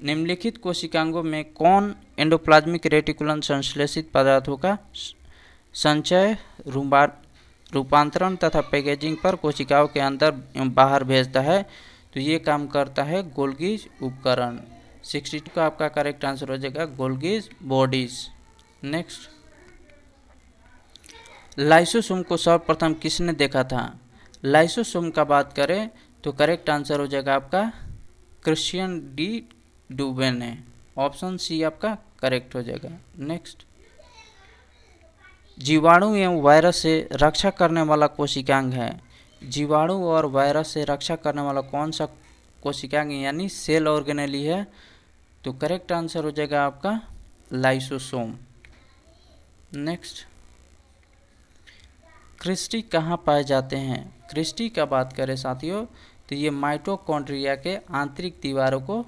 निम्नलिखित कोशिकांगों में कौन एंडोप्लाज्मिक रेटिकुलम संश्लेषित पदार्थों का संचय, रूपांतरण तथा पैकेजिंग पर कोशिकाओं के अंदर एवं बाहर भेजता है? तो ये काम करता है गोल्गीज उपकरण। 62 का आपका करेक्ट आंसर हो जाएगा गोल्गीज बॉडीज। नेक्स्ट, लाइसोसोम को सर्वप्रथम किसने देखा था? लाइसोसोम का बात करें तो करेक्ट आंसर हो जाएगा आपका क्रिश्चियन डी डुबे ने। ऑप्शन सी आपका करेक्ट हो जाएगा। नेक्स्ट, जीवाणु एवं वायरस से रक्षा करने वाला कोशिकांग है। जीवाणु और वायरस से रक्षा करने वाला कौन सा कोशिकांग यानी सेल ऑर्गेनेली है? तो करेक्ट आंसर हो जाएगा आपका लाइसोसोम। नेक्स्ट, क्रिस्टी कहाँ पाए जाते हैं? क्रिस्टी का बात करें साथियों तो ये माइटोकॉन्ड्रिया के आंतरिक दीवारों को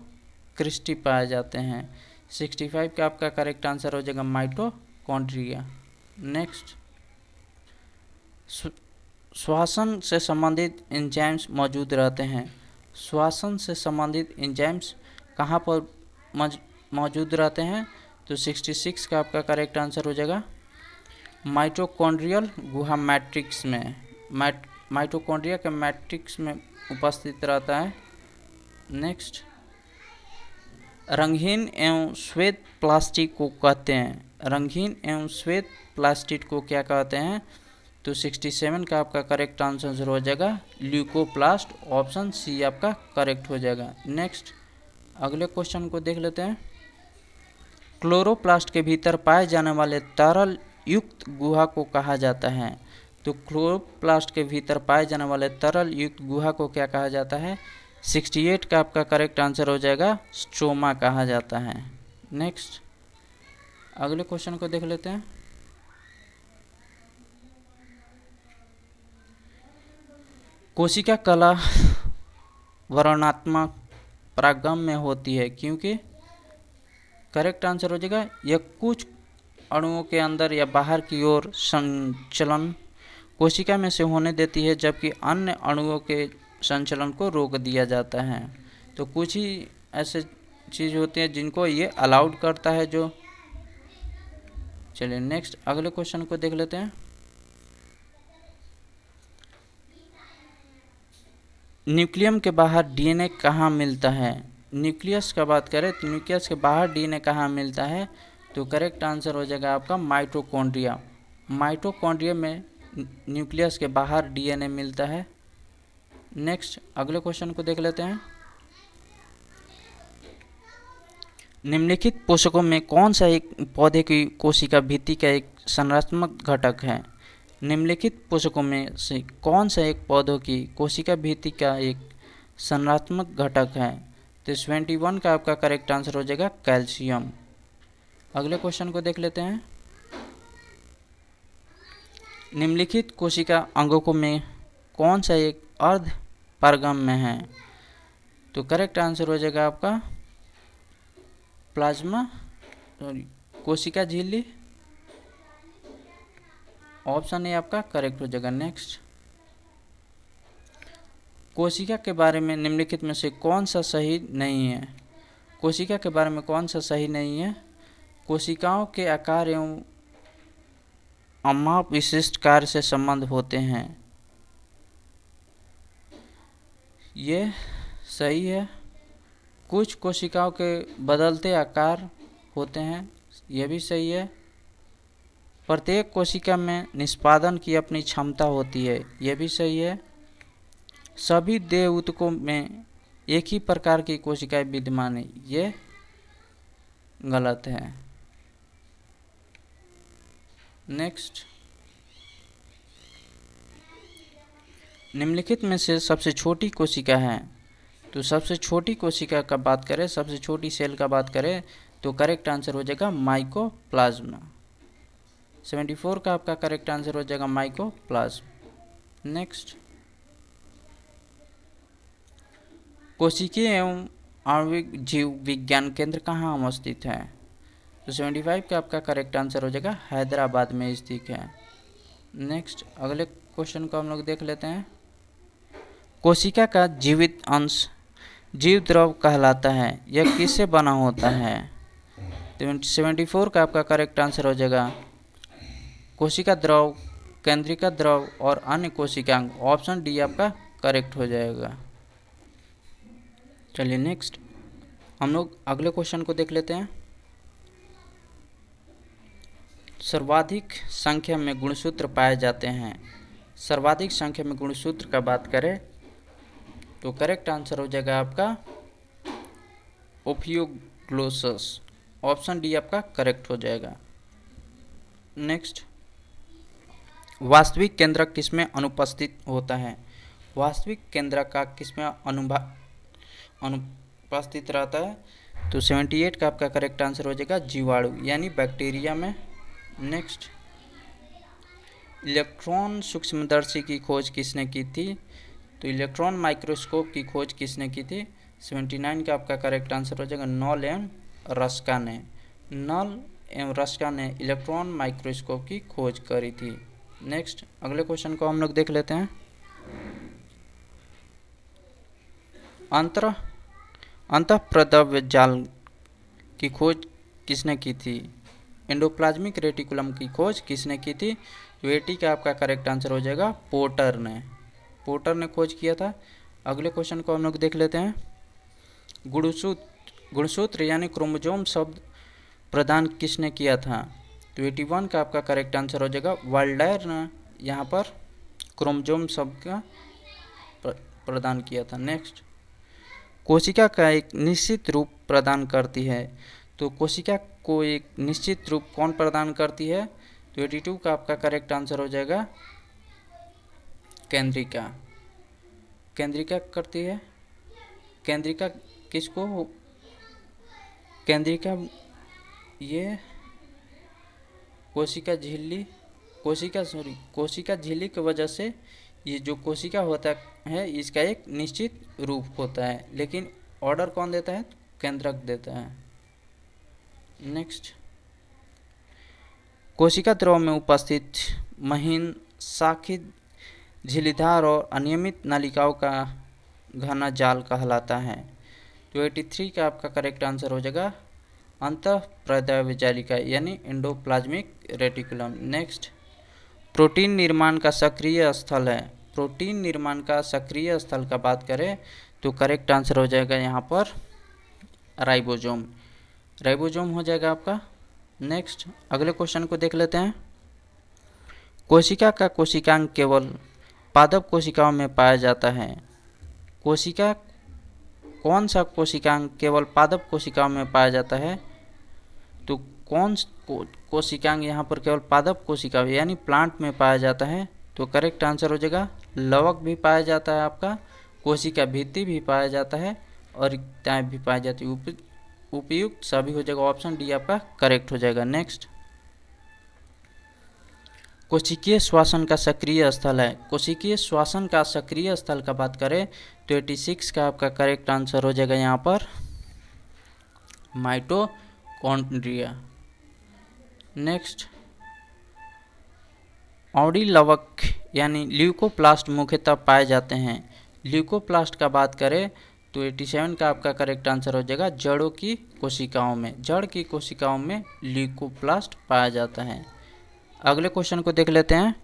क्रिस्टी पाए जाते हैं। 65 का आपका करेक्ट आंसर हो जाएगा माइटोकॉन्ड्रिया। नेक्स्ट, श्वसन से संबंधित एंजाइम्स मौजूद रहते हैं। श्वसन से संबंधित एंजाइम्स कहाँ पर मौजूद रहते हैं? तो 66 का आपका करेक्ट आंसर हो जाएगा माइटोकॉन्ड्रियल गुहा मैट्रिक्स में। माइटोकॉन्ड्रिया के मैट्रिक्स में उपस्थित रहता है। नेक्स्ट, रंगहीन एवं श्वेत प्लास्टिक को कहते हैं। रंगहीन एवं श्वेत प्लास्टिक को क्या कहते हैं? तो 67 का आपका करेक्ट आंसर हो जाएगा ल्यूकोप्लास्ट। ऑप्शन सी आपका करेक्ट हो जाएगा। नेक्स्ट, अगले क्वेश्चन को देख लेते हैं। क्लोरोप्लास्ट के भीतर पाए जाने वाले तरल युक्त गुहा को कहा जाता है। तो क्लोरोप्लास्ट के भीतर पाए जाने वाले तरल युक्त गुहा को क्या कहा जाता है? 68 का आपका करेक्ट आंसर हो जाएगा स्ट्रोमा कहा जाता है। नेक्स्ट, अगले क्वेश्चन को देख लेते हैं। कोशिका कला वर्णनात्मक परागम में होती है क्योंकि करेक्ट आंसर हो जाएगा यह कुछ अणुओं के अंदर या बाहर की ओर संचलन कोशिका में से होने देती है, जबकि अन्य अणुओं के संचलन को रोक दिया जाता है। तो कुछ ही ऐसे चीज़ होती हैं जिनको ये अलाउड करता है जो। चलिए नेक्स्ट अगले क्वेश्चन को देख लेते हैं। न्यूक्लियम के बाहर डीएनए कहाँ मिलता है? न्यूक्लियस का बात करें तो न्यूक्लियस के बाहर डीएनए कहाँ मिलता है? तो करेक्ट आंसर हो जाएगा आपका माइटोकॉन्ड्रिया। माइटोकॉन्ड्रिया में न्यूक्लियस के बाहर डीएनए मिलता है। नेक्स्ट अगले क्वेश्चन को देख लेते हैं। निम्नलिखित पोषकों में कौन सा एक पौधे की कोशिका भित्ति का एक संरचनात्मक घटक है? निम्नलिखित पोषकों में से कौन सा एक पौधों की कोशिका भित्ति का एक संरचनात्मक घटक है? तो 71 का आपका करेक्ट आंसर हो जाएगा कैल्शियम। अगले क्वेश्चन को देख लेते हैं। निम्नलिखित कोशिका अंगों में कौन सा एक अर्ध पारगम्य है? तो करेक्ट आंसर हो जाएगा आपका प्लाज्मा कोशिका झिल्ली। ऑप्शन ए आपका करेक्ट हो जाएगा। नेक्स्ट कोशिका के बारे में निम्नलिखित में से कौन सा सही नहीं है? कोशिका के बारे में कौन सा सही नहीं है? कोशिकाओं के आकार एवं अमाप विशिष्ट कार्य से संबंध होते हैं। ये सही है। कुछ कोशिकाओं के बदलते आकार होते हैं, यह भी सही है। प्रत्येक कोशिका में निष्पादन की अपनी क्षमता होती है, यह भी सही है। सभी देह ऊतकों में एक ही प्रकार की कोशिकाएं विद्यमान है, ये गलत है। नेक्स्ट निम्नलिखित में से सबसे छोटी कोशिका है? तो सबसे छोटी कोशिका का बात करें, सबसे छोटी सेल का बात करें तो करेक्ट आंसर हो जाएगा माइकोप्लाज्मा। 74 का आपका करेक्ट आंसर हो जाएगा माइकोप्लाज्मा। नेक्स्ट कोशिकीय एवं आणविक जीव विज्ञान केंद्र कहाँ अवस्थित है? तो 75 का आपका करेक्ट आंसर हो जाएगा हैदराबाद में स्थित है। नेक्स्ट अगले क्वेश्चन को हम लोग देख लेते हैं। कोशिका का जीवित अंश जीव द्रव कहलाता है, यह किससे बना होता है? 74 का आपका करेक्ट आंसर हो जाएगा कोशिका द्रव, केंद्रिका द्रव और अन्य कोशिकांग। ऑप्शन डी आपका करेक्ट हो जाएगा। चलिए नेक्स्ट हम लोग अगले क्वेश्चन को देख लेते हैं। सर्वाधिक संख्या में गुणसूत्र पाए जाते हैं। सर्वाधिक संख्या में गुणसूत्र का बात करें तो करेक्ट आंसर हो जाएगा आपका ओफियोग्लोसस। ऑप्शन डी आपका करेक्ट हो जाएगा। नेक्स्ट वास्तविक केंद्रक किसमें अनुपस्थित होता है? वास्तविक केंद्रक का किसमें अनुपस्थित रहता है? तो 78 का आपका करेक्ट आंसर हो जाएगा जीवाणु यानी बैक्टीरिया में। नेक्स्ट इलेक्ट्रॉन सूक्ष्मदर्शी की खोज किसने की थी? तो इलेक्ट्रॉन माइक्रोस्कोप की खोज किसने की थी? 79 का आपका करेक्ट आंसर हो जाएगा नॉल एवं रस्का ने। नॉल एवं रस्का ने इलेक्ट्रॉन माइक्रोस्कोप की खोज करी थी। नेक्स्ट अगले क्वेश्चन को हम लोग देख लेते हैं। अंतःप्रद्रव्य जाल की खोज किसने की थी? एंडोप्लाज्मिक रेटिकुलम की खोज किसने की थी? तो 80 का आपका करेक्ट आंसर हो जाएगा पोर्टर ने। पोर्टर ने खोज किया था। अगले क्वेश्चन को हम लोग देख लेते हैं। गुणसूत्र यानी क्रोमोजोम शब्द प्रदान किसने किया था? तो 81 का आपका करेक्ट आंसर हो जाएगा वाल्डायर ने यहाँ पर क्रोमोजोम शब्द का प्रदान किया था। नेक्स्ट कोशिका का एक निश्चित रूप प्रदान करती है। तो कोशिका को एक निश्चित रूप कौन प्रदान करती है? तो 82 का आपका करेक्ट आंसर हो जाएगा केंद्रिका। केंद्रिका करती है। केंद्रिका किसको? केंद्रिका ये कोशिका झिल्ली की वजह से ये जो कोशिका होता है इसका एक निश्चित रूप होता है, लेकिन ऑर्डर कौन देता है? केंद्रक देता है। नेक्स्ट कोशिका द्रव में उपस्थित महीन शाखित, झिल्लीदार और अनियमित नलिकाओं का घना जाल कहलाता है। तो 83 का आपका करेक्ट आंसर हो जाएगा अंतःप्रद्रव्य जालिका यानी एंडोप्लाज्मिक रेटिकुलम। नेक्स्ट, प्रोटीन निर्माण का सक्रिय स्थल है। प्रोटीन निर्माण का सक्रिय स्थल का बात करें तो करेक्ट आंसर हो जाएगा यहाँ पर राइबोसोम। राइबोसोम हो जाएगा आपका। नेक्स्ट, अगले क्वेश्चन को देख लेते हैं। कोशिका का कोशिकांग केवल पादप कोशिकाओं में पाया जाता है। कोशिका, कौन सा कोशिकांग केवल पादप कोशिकाओं में पाया जाता है? तो कौन कोशिकांग यहाँ पर केवल पादप कोशिका यानी प्लांट में पाया जाता है? तो करेक्ट आंसर हो जाएगा लवक भी पाया जाता है आपका, कोशिका भित्ति भी पाया जाता है और रिक्ताएं भी पाई जाती है। उपयुक्त सभी हो जाएगा, ऑप्शन डी आपका करेक्ट हो जाएगा। नेक्स्ट, कोशिकीय श्वसन का सक्रिय स्थल है। कोशिकीय श्वसन का सक्रिय स्थल का बात करें तो 86 का आपका करेक्ट आंसर हो जाएगा यहाँ पर माइटोकॉन्ड्रिया। नेक्स्ट, औडी लवक यानी ल्यूकोप्लास्ट मुख्यतः पाए जाते हैं। ल्यूकोप्लास्ट का बात करें तो 87 का आपका करेक्ट आंसर हो जाएगा जड़ों की कोशिकाओं में। जड़ की कोशिकाओं में ल्यूकोप्लास्ट पाया जाता है। अगले क्वेश्चन को देख लेते हैं।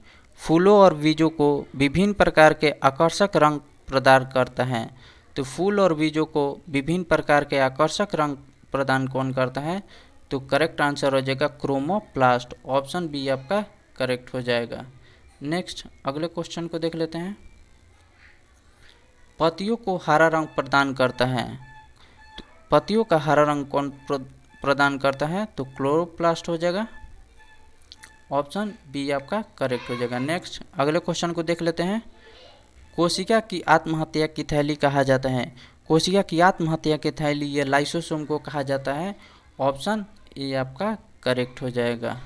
फूलों और बीजों को विभिन्न प्रकार के आकर्षक रंग प्रदान करता है। तो फूल और बीजों को विभिन्न प्रकार के आकर्षक रंग प्रदान कौन करता है? तो करेक्ट आंसर हो जाएगा क्रोमोप्लास्ट। ऑप्शन बी आपका करेक्ट हो जाएगा। नेक्स्ट, अगले क्वेश्चन को देख लेते हैं। पत्तियों को हरा रंग प्रदान करता है। तो पत्तियों का हरा रंग कौन प्रदान करता है? तो क्लोरोप्लास्ट हो जाएगा। ऑप्शन बी आपका करेक्ट हो जाएगा। नेक्स्ट, अगले क्वेश्चन को देख लेते हैं। कोशिका की आत्महत्या की थैली कहा जाता है। कोशिका की आत्महत्या की थैली या लाइसोसोम को कहा जाता है। ऑप्शन ए आपका करेक्ट हो जाएगा।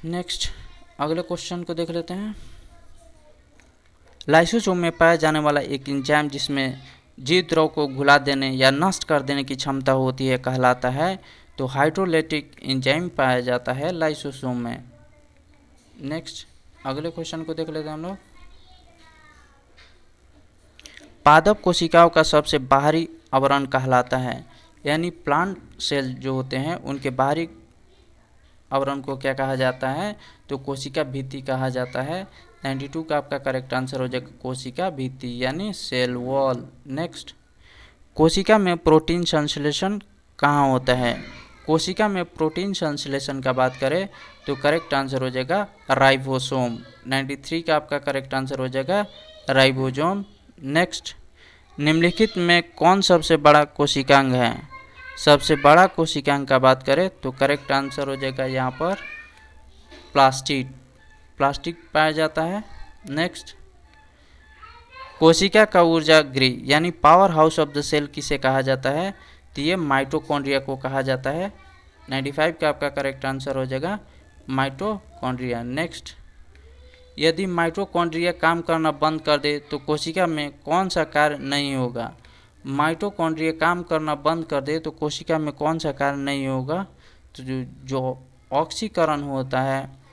नेक्स्ट, अगले क्वेश्चन को देख लेते हैं। लाइसोसोम में पाया जाने वाला एक एंजाइम जिसमें जीव द्रव को घुला देने या नष्ट कर देने की क्षमता होती है कहलाता है। तो हाइड्रोलाइटिक एंजाइम पाया जाता है लाइसोसोम में। नेक्स्ट, अगले क्वेश्चन को देख लेते हैं हम लोग। पादप कोशिकाओं का सबसे बाहरी आवरण कहलाता है। यानी प्लांट सेल जो होते हैं उनके बाहरी आवरण को क्या कहा जाता है? तो कोशिका भित्ति कहा जाता है। 92 का आपका करेक्ट आंसर हो जाएगा कोशिका भित्ति यानी सेल वॉल। नेक्स्ट, कोशिका में प्रोटीन संश्लेषण कहाँ होता है? कोशिका में प्रोटीन संश्लेषण का बात करें तो करेक्ट आंसर हो जाएगा राइबोसोम। 93 का आपका करेक्ट आंसर हो जाएगा राइबोसोम। नेक्स्ट, निम्नलिखित में कौन सबसे बड़ा कोशिकांग है? सबसे बड़ा कोशिकांग का बात करें तो करेक्ट आंसर हो जाएगा यहाँ पर प्लास्टिड। प्लास्टिक पाया जाता है। नेक्स्ट, कोशिका का ऊर्जा गृह यानी powerhouse of the cell किसे कहा जाता है? तो ये माइटोकॉन्ड्रिया को कहा जाता है। 95 का आपका करेक्ट आंसर हो जाएगा माइटोकॉन्ड्रिया। नेक्स्ट, यदि माइटोकॉन्ड्रिया काम करना बंद कर दे तो कोशिका में कौन सा कार्य नहीं होगा? माइटोकॉन्ड्रिया काम करना बंद कर दे तो कोशिका में कौन सा कार्य नहीं होगा? तो जो ऑक्सीकरण होता है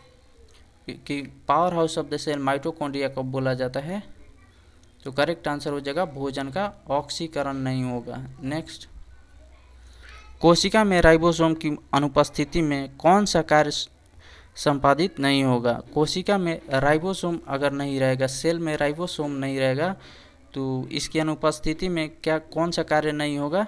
कि powerhouse of the cell mitochondria को बोला जाता है। तो करेक्ट आंसर हो जाएगा भोजन का ऑक्सीकरण नहीं होगा। नेक्स्ट, कोशिका में राइबोसोम की अनुपस्थिति में कौन सा कार्य संपादित नहीं होगा? कोशिका में राइबोसोम अगर नहीं रहेगा, सेल में राइबोसोम नहीं रहेगा तो इसकी अनुपस्थिति में क्या कौन सा कार्य नहीं होगा?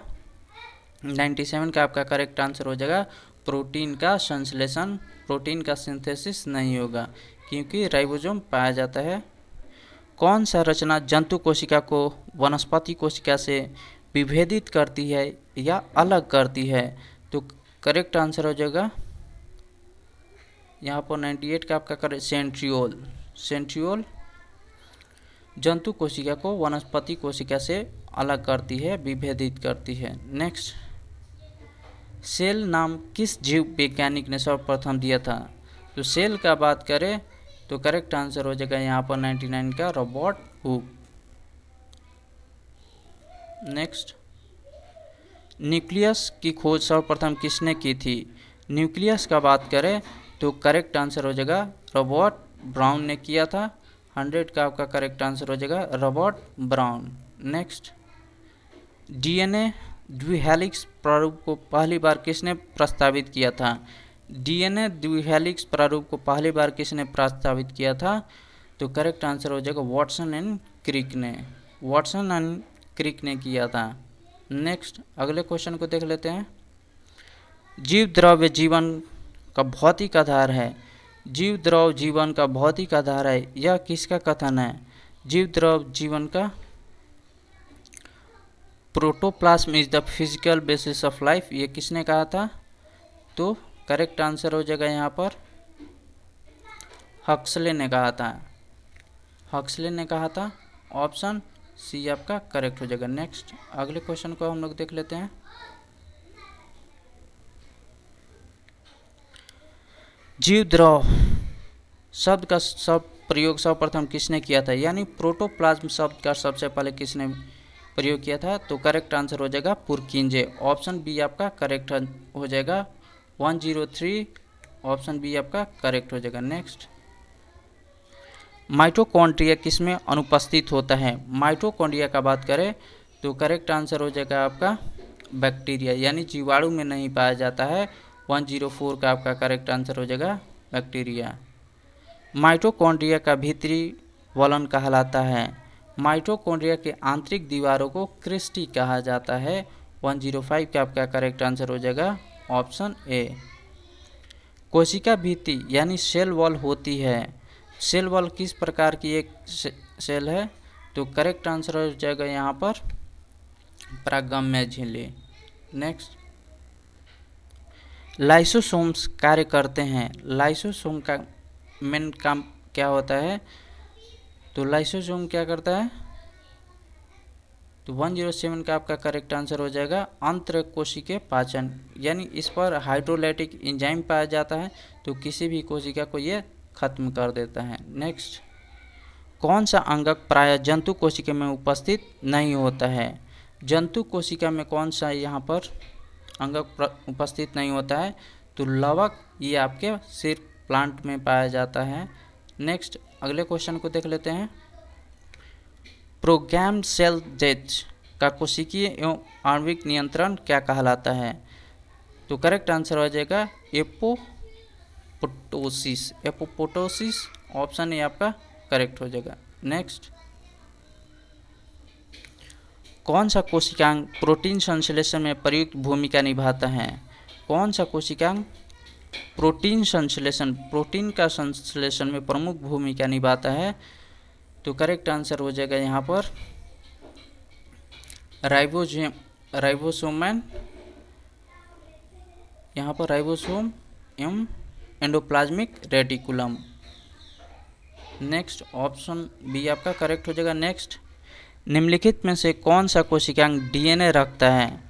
97 का आपका करेक्ट आंसर हो जाएगा प्रोटीन का संश्लेषण, प्रोटीन का सिंथेसिस नहीं होगा क्योंकि राइबोसोम पाया जाता है। कौन सा रचना जंतु कोशिका को वनस्पति कोशिका से विभेदित करती है या अलग करती है? तो करेक्ट आंसर हो जाएगा यहाँ पर 98 का आपका करेक्ट सेंट्रियोल। सेंट्रियोल जंतु कोशिका को वनस्पति कोशिका से अलग करती है, विभेदित करती है। नेक्स्ट, सेल नाम किस जीव वैज्ञानिक ने सर्वप्रथम दिया था? तो सेल का बात करें तो करेक्ट आंसर हो जाएगा यहाँ पर 99 का रॉबर्ट हुक। नेक्स्ट, न्यूक्लियस की खोज सर्वप्रथम किसने की थी? न्यूक्लियस का बात करें तो करेक्ट आंसर हो जाएगा रॉबर्ट ब्राउन ने किया था। 100 का आपका करेक्ट आंसर हो जाएगा रॉबर्ट ब्राउन। नेक्स्ट, डीएनए द्विहेलिक्स प्रारूप को पहली बार किसने प्रस्तावित किया था? डीएनए द्विहेलिक्स प्रारूप को पहली बार किसने प्रस्तावित किया था? तो करेक्ट आंसर हो जाएगा वाटसन एंड क्रिक ने। वाटसन एंड क्रिक ने किया था। नेक्स्ट, अगले क्वेश्चन को देख लेते हैं। जीव द्रव्य जीवन का भौतिक आधार है। जीव द्रव जीवन का भौतिक आधार है, यह किसका कथन है? जीव द्रव जीवन का protoplasm is the physical basis of life, ये किसने कहा था? तो करेक्ट आंसर हो जाएगा यहाँ पर हक्सले ने कहा था। हक्सले ने कहा था। ऑप्शन सी आपका करेक्ट हो जाएगा। नेक्स्ट, अगले क्वेश्चन को हम लोग देख लेते हैं। जीव द्रव शब्द का सब प्रयोग सर्वप्रथम किसने किया था? यानी प्रोटोप्लाज्म शब्द का सबसे पहले किसने प्रयोग किया था? तो करेक्ट आंसर हो जाएगा पुरकिंजे। ऑप्शन बी आपका करेक्ट हो जाएगा। 103 ऑप्शन बी आपका करेक्ट हो जाएगा। नेक्स्ट, माइटोकॉन्ड्रिया किसमें अनुपस्थित होता है? माइटोकॉन्ड्रिया का बात करें तो करेक्ट आंसर हो जाएगा आपका बैक्टीरिया, यानी जीवाणु में नहीं पाया जाता है। 104 का आपका करेक्ट आंसर हो जाएगा बैक्टीरिया। माइटोकॉन्ड्रिया का भीतरी वलन कहलाता है। माइटोकॉन्ड्रिया के आंतरिक दीवारों को क्रिस्टी कहा जाता है। 105 का आपका करेक्ट आंसर हो जाएगा ऑप्शन ए। कोशिका भित्ति यानी सेल वॉल होती है। सेल वॉल किस प्रकार की एक सेल है? तो करेक्ट आंसर हो जाएगा यहाँ पर परागम्य झिल्ली। नेक्स्ट, लाइसोसोम्स कार्य करते हैं। लाइसोसोम का मेन काम क्या होता है? तो लाइसोसोम क्या करता है? तो 107 का आपका करेक्ट आंसर हो जाएगा अंतःकोशिकीय पाचन, यानी इस पर हाइड्रोलाइटिक एंजाइम पाया जाता है, तो किसी भी कोशिका को ये खत्म कर देता है। नेक्स्ट, कौन सा अंगक प्रायः जंतु कोशिका में उपस्थित नहीं होता है? जंतु कोशिका में कौन सा यहाँ पर अंगक उपस्थित नहीं होता है? तो लवक, ये आपके सिर्फ प्लांट में पाया जाता है। नेक्स्ट, अगले क्वेश्चन को देख लेते हैं। प्रोग्राम्ड सेल डेथ का कोशिकीय एवं आणविक नियंत्रण क्या कहलाता है? तो करेक्ट आंसर हो जाएगा एपोप्टोसिस। एपोप्टोसिस ऑप्शन ए आपका करेक्ट हो जाएगा। नेक्स्ट, कौन सा कोशिकांग प्रोटीन संश्लेषण में प्रयुक्त भूमिका निभाता है? कौन सा कोशिकांग प्रोटीन संश्लेषण, प्रोटीन का संश्लेषण में प्रमुख भूमिका निभाता है? तो करेक्ट आंसर हो जाएगा यहाँ पर राइबोसोम, यहाँ पर राइबोसोम एवं endoplasmic reticulum. Next, option B आपका करेक्ट हो जाएगा। नेक्स्ट, निम्नलिखित में से कौन सा कोशिकांग डीएनए रखता है?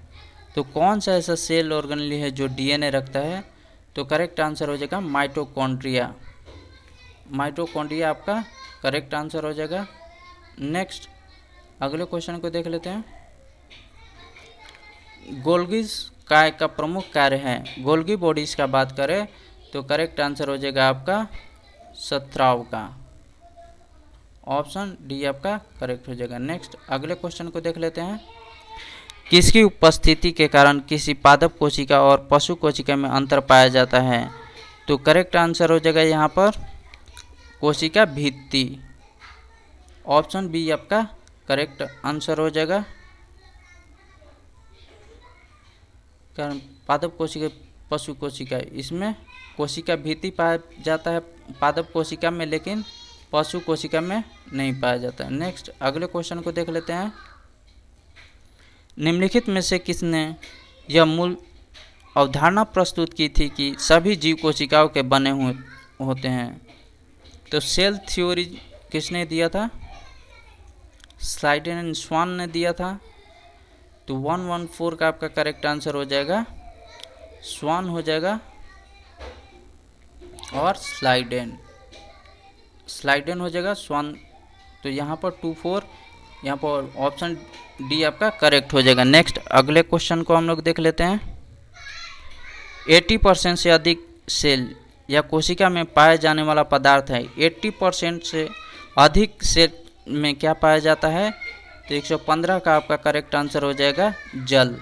तो कौन सा ऐसा सेल ऑर्गेनेल है जो डीएनए रखता है? तो करेक्ट आंसर हो जाएगा माइटोकॉन्ड्रिया। माइटोकॉन्ड्रिया आपका करेक्ट आंसर हो जाएगा। नेक्स्ट, अगले क्वेश्चन को देख लेते हैं। गोल्गी काय का प्रमुख कार्य है? गोल्गी बॉडीज का बात करें तो करेक्ट आंसर हो जाएगा आपका स्राव का। ऑप्शन डी आपका करेक्ट हो जाएगा। नेक्स्ट, अगले क्वेश्चन को देख लेते हैं। किसकी उपस्थिति के कारण किसी पादप कोशिका और पशु कोशिका में अंतर पाया जाता है? तो करेक्ट आंसर हो जाएगा यहाँ पर कोशिका भित्ति। ऑप्शन बी आपका करेक्ट आंसर हो जाएगा। कारण पादप कोशिका पशु कोशिका, इसमें कोशिका भित्ति पाया जाता है पादप कोशिका में, लेकिन पशु कोशिका में नहीं पाया जाता है। नेक्स्ट, अगले क्वेश्चन को देख लेते हैं। निम्नलिखित में से किसने यह मूल अवधारणा प्रस्तुत की थी कि सभी जीव कोशिकाओं के बने हुए होते हैं? तो सेल थ्योरी किसने दिया था? स्लाइडेन एंड स्वान ने दिया था। तो 114 का आपका करेक्ट आंसर हो जाएगा स्वान हो जाएगा और स्लाइडेन हो जाएगा स्वान। तो यहाँ पर 24, यहाँ पर ऑप्शन डी आपका करेक्ट हो जाएगा। नेक्स्ट, अगले क्वेश्चन को हम लोग देख लेते हैं। 80% से अधिक सेल या कोशिका में पाए जाने वाला पदार्थ है। 80% से अधिक सेल में क्या पाया जाता है? तो 115 का आपका करेक्ट आंसर हो जाएगा जल।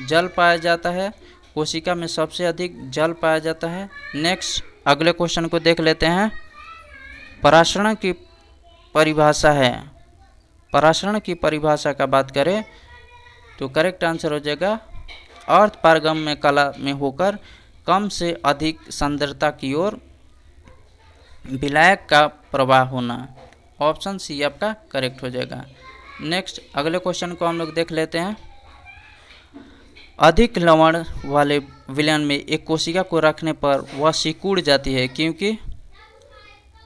जल पाया जाता है, कोशिका में सबसे अधिक जल पाया जाता है। नेक्स्ट अगले क्वेश्चन को देख लेते हैं। परासरण की परिभाषा है, परासरण की परिभाषा का बात करें तो करेक्ट आंसर हो जाएगा अर्ध पारगम में कला में होकर कम से अधिक सांद्रता की ओर विलायक का प्रवाह होना। ऑप्शन सी आपका करेक्ट हो जाएगा। नेक्स्ट अगले क्वेश्चन को हम लोग देख लेते हैं। अधिक लवण वाले विलयन में एक कोशिका को रखने पर वह सिकुड़ जाती है क्योंकि,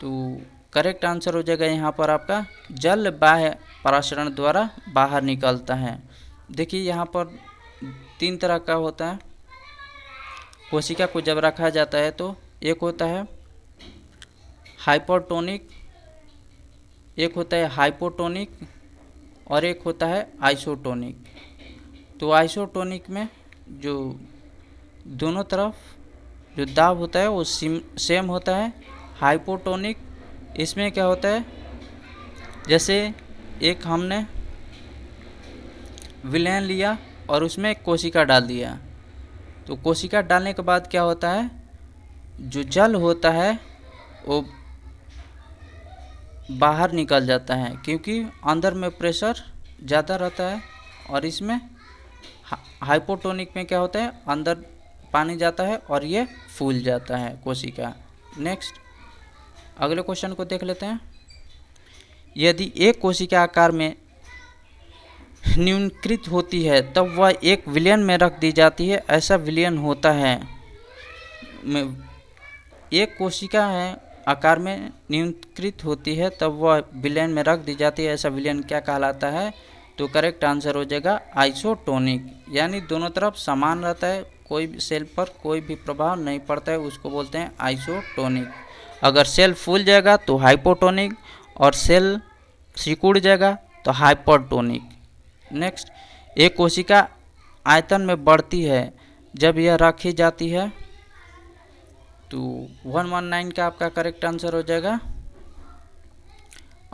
तो करेक्ट आंसर हो जाएगा यहाँ पर आपका जल बाह्य परासरण द्वारा बाहर निकलता है। देखिए यहाँ पर 3 तरह का होता है कोशिका को जब रखा जाता है, तो एक होता है हाइपरटोनिक, एक होता है हाइपोटोनिक और एक होता है आइसोटोनिक। तो आइसोटोनिक में जो दोनों तरफ जो दाब होता है वो सेम होता है। हाइपोटोनिक इसमें क्या होता है, जैसे एक हमने विलयन लिया और उसमें एक कोशिका डाल दिया, तो कोशिका डालने के बाद क्या होता है, जो जल होता है वो बाहर निकल जाता है क्योंकि अंदर में प्रेशर ज़्यादा रहता है। और इसमें हाइपोटोनिक में क्या होता है, अंदर पानी जाता है और ये फूल जाता है कोशिका। नेक्स्ट अगले क्वेश्चन को देख लेते हैं। यदि एक कोशिका आकार में न्यूनीकृत होती है तब वह एक विलयन में रख दी जाती है, ऐसा विलयन होता है। एक कोशिका है आकार में न्यूनीकृत होती है तब वह विलयन में रख दी जाती है, ऐसा विलयन क्या कहलाता है? तो करेक्ट आंसर हो जाएगा आइसोटोनिक, यानी दोनों तरफ समान रहता है, कोई भी सेल पर कोई भी प्रभाव नहीं पड़ता है, उसको बोलते हैं आइसोटोनिक। अगर सेल फूल जाएगा तो हाइपोटोनिक और सेल सिकुड़ जाएगा तो हाइपरटोनिक। नेक्स्ट एक कोशिका आयतन में बढ़ती है जब यह रखी जाती है, तो 119 का आपका करेक्ट आंसर हो जाएगा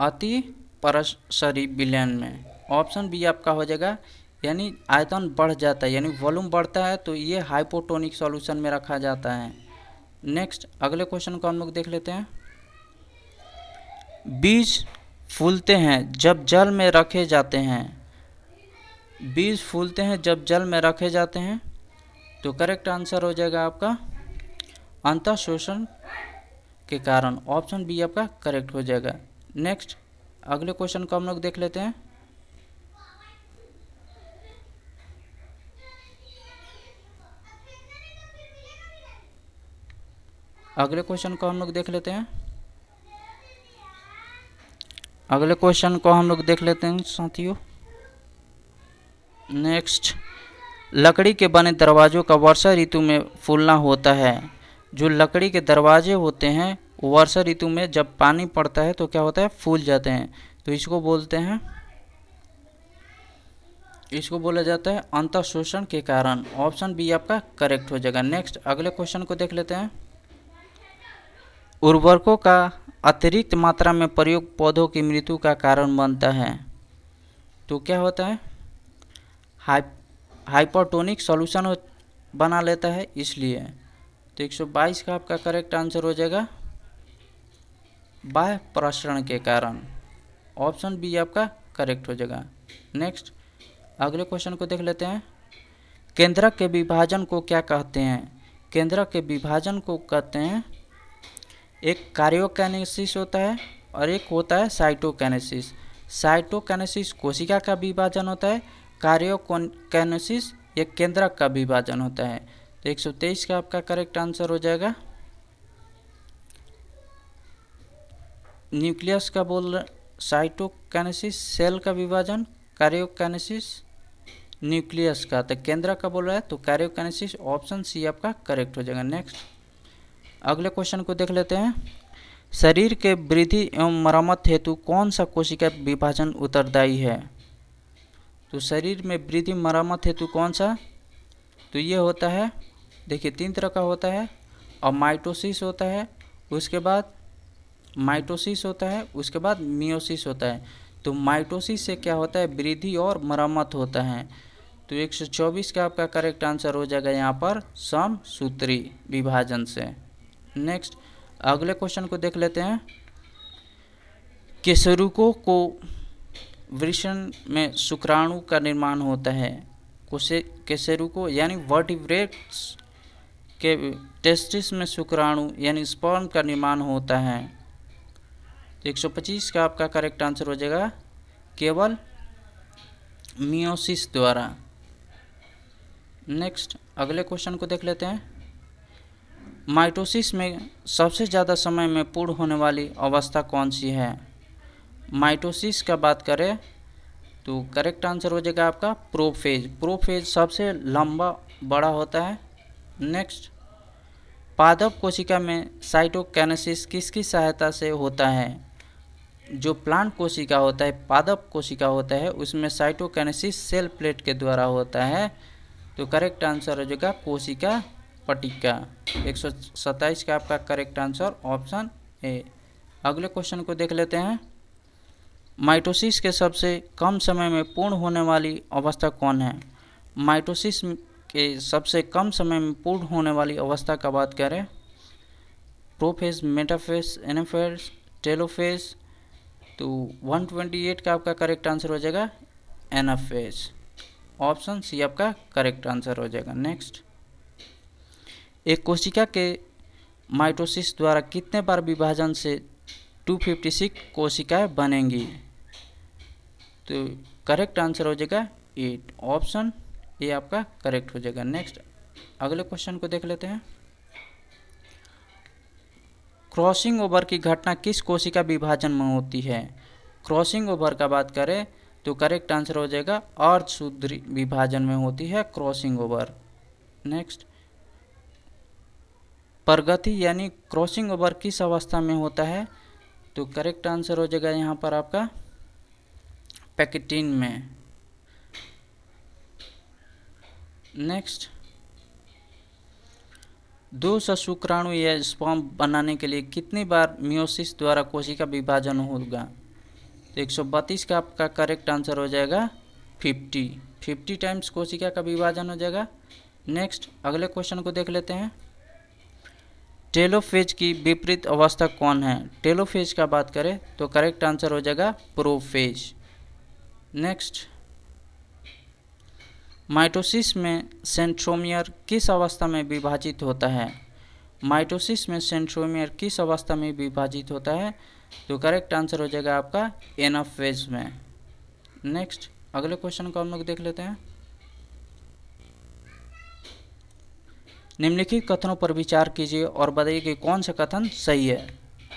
अति परसरी विलयन में। ऑप्शन बी आपका हो जाएगा, यानी आयतन बढ़ जाता है, यानी वॉल्यूम बढ़ता है, तो ये हाइपोटोनिक सॉल्यूशन में रखा जाता है। नेक्स्ट अगले क्वेश्चन को हम लोग देख लेते हैं। बीज फूलते हैं जब जल में रखे जाते हैं, बीज फूलते हैं जब जल में रखे जाते हैं, तो करेक्ट आंसर हो जाएगा आपका अंतः शोषण के कारण। ऑप्शन बी आपका करेक्ट हो जाएगा। नेक्स्ट अगले क्वेश्चन को हम लोग देख लेते हैं। अगले क्वेश्चन को हम लोग देख लेते हैं। अगले क्वेश्चन को हम लोग देख लेते हैं साथियों। नेक्स्ट लकड़ी के बने दरवाजों का वर्षा ऋतु में फूलना होता है। जो लकड़ी के दरवाजे होते हैं वर्षा ऋतु में जब पानी पड़ता है तो क्या होता है, फूल जाते हैं, तो इसको बोलते हैं, इसको बोला जाता है अंतः शोषण के कारण। ऑप्शन बी आपका करेक्ट हो जाएगा। नेक्स्ट अगले क्वेश्चन को देख लेते हैं। उर्वरकों का अतिरिक्त मात्रा में प्रयोग पौधों की मृत्यु का कारण बनता है, तो क्या होता है, हाइपरटोनिक सॉल्यूशन बना लेता है, इसलिए। तो 122 का आपका करेक्ट आंसर हो जाएगा बाह्य प्रसरण के कारण। ऑप्शन बी आपका करेक्ट हो जाएगा। नेक्स्ट अगले क्वेश्चन को देख लेते हैं। केंद्रक के विभाजन को क्या कहते हैं? केंद्रक के विभाजन को कहते हैं, एक कार्योकाइनेसिस होता है और एक होता है साइटोकाइनेसिस। साइटोकाइनेसिस कोशिका का विभाजन होता है, कार्योकाइनेसिस ये केंद्रक का विभाजन होता है। तो 123 का आपका करेक्ट आंसर हो जाएगा न्यूक्लियस का बोल रहे, साइटोकाइनेसिस सेल का विभाजन, कार्योकाइनेसिस न्यूक्लियस का, तो केंद्रक का बोल रहा है, तो कार्योकाइनेसिस। ऑप्शन सी आपका करेक्ट हो जाएगा। नेक्स्ट अगले क्वेश्चन को देख लेते हैं। शरीर के वृद्धि एवं मरम्मत हेतु कौन सा कोशिका विभाजन उत्तरदायी है? तो शरीर में वृद्धि मरम्मत हेतु कौन सा, तो ये होता है, देखिए 3 तरह का होता है, और माइटोसिस होता है, उसके बाद माइटोसिस होता है, उसके बाद मियोसिस होता है। तो माइटोसिस से क्या होता है, वृद्धि और मरम्मत होता है। तो 124 का आपका करेक्ट आंसर हो जाएगा यहाँ पर समसूत्री विभाजन से। नेक्स्ट अगले क्वेश्चन को देख लेते हैं। केसरुकों को वृषण में शुक्राणु का निर्माण होता है। केसरुकों यानी वर्टिब्रेट्स के टेस्टिस में शुक्राणु यानी स्पर्म का निर्माण होता है। तो 125 का आपका करेक्ट आंसर हो जाएगा केवल मियोसिस द्वारा। नेक्स्ट अगले क्वेश्चन को देख लेते हैं। माइटोसिस में सबसे ज़्यादा समय में पूर्ण होने वाली अवस्था कौन सी है? माइटोसिस का बात करें तो करेक्ट आंसर हो जाएगा आपका प्रोफेज। प्रोफेज सबसे लंबा बड़ा होता है। नेक्स्ट पादप कोशिका में साइटोकाइनेसिस किसकी सहायता से होता है? जो प्लांट कोशिका होता है, पादप कोशिका होता है, उसमें साइटोकाइनेसिस सेल प्लेट के द्वारा होता है। तो करेक्ट आंसर हो जाएगा कोशिका पट्टिका। 127 का आपका करेक्ट आंसर ऑप्शन ए। अगले क्वेश्चन को देख लेते हैं। माइटोसिस के सबसे कम समय में पूर्ण होने वाली अवस्था कौन है? माइटोसिस के सबसे कम समय में पूर्ण होने वाली अवस्था का बात करें, प्रोफेज, मेटाफेज, एनाफेज, टेलोफेज। तो 128 का आपका करेक्ट आंसर हो जाएगा एनाफेज। ऑप्शन सी आपका करेक्ट आंसर हो जाएगा। नेक्स्ट एक कोशिका के माइटोसिस द्वारा कितने बार विभाजन से 256 कोशिकाएं बनेंगी? तो करेक्ट आंसर हो जाएगा 8। ऑप्शन ए आपका करेक्ट हो जाएगा। नेक्स्ट अगले क्वेश्चन को देख लेते हैं। क्रॉसिंग ओवर की घटना किस कोशिका विभाजन में होती है? क्रॉसिंग ओवर का बात करें तो करेक्ट आंसर हो जाएगा अर्धसूत्री विभाजन में होती है क्रॉसिंग ओवर। नेक्स्ट प्रगति यानी क्रॉसिंग ओवर किस अवस्था में होता है? तो करेक्ट आंसर हो जाएगा यहाँ पर आपका पैकेटिन में। नेक्स्ट दो शुक्राणु या स्पर्म बनाने के लिए कितनी बार मियोसिस द्वारा कोशिका विभाजन होगा? तो 132 का आपका करेक्ट आंसर हो जाएगा 50 टाइम्स कोशिका का विभाजन हो जाएगा। नेक्स्ट अगले क्वेश्चन को देख लेते हैं। टेलोफेज की विपरीत अवस्था कौन है? टेलोफेज का बात करें तो करेक्ट आंसर हो जाएगा प्रोफेज। नेक्स्ट माइटोसिस में सेंट्रोमियर किस अवस्था में विभाजित होता है? माइटोसिस में सेंट्रोमियर किस अवस्था में विभाजित होता है? तो करेक्ट आंसर हो जाएगा आपका एनाफेज में। नेक्स्ट अगले क्वेश्चन को हम लोग देख लेते हैं। निम्नलिखित कथनों पर विचार कीजिए और बताइए कि कौन सा कथन सही है।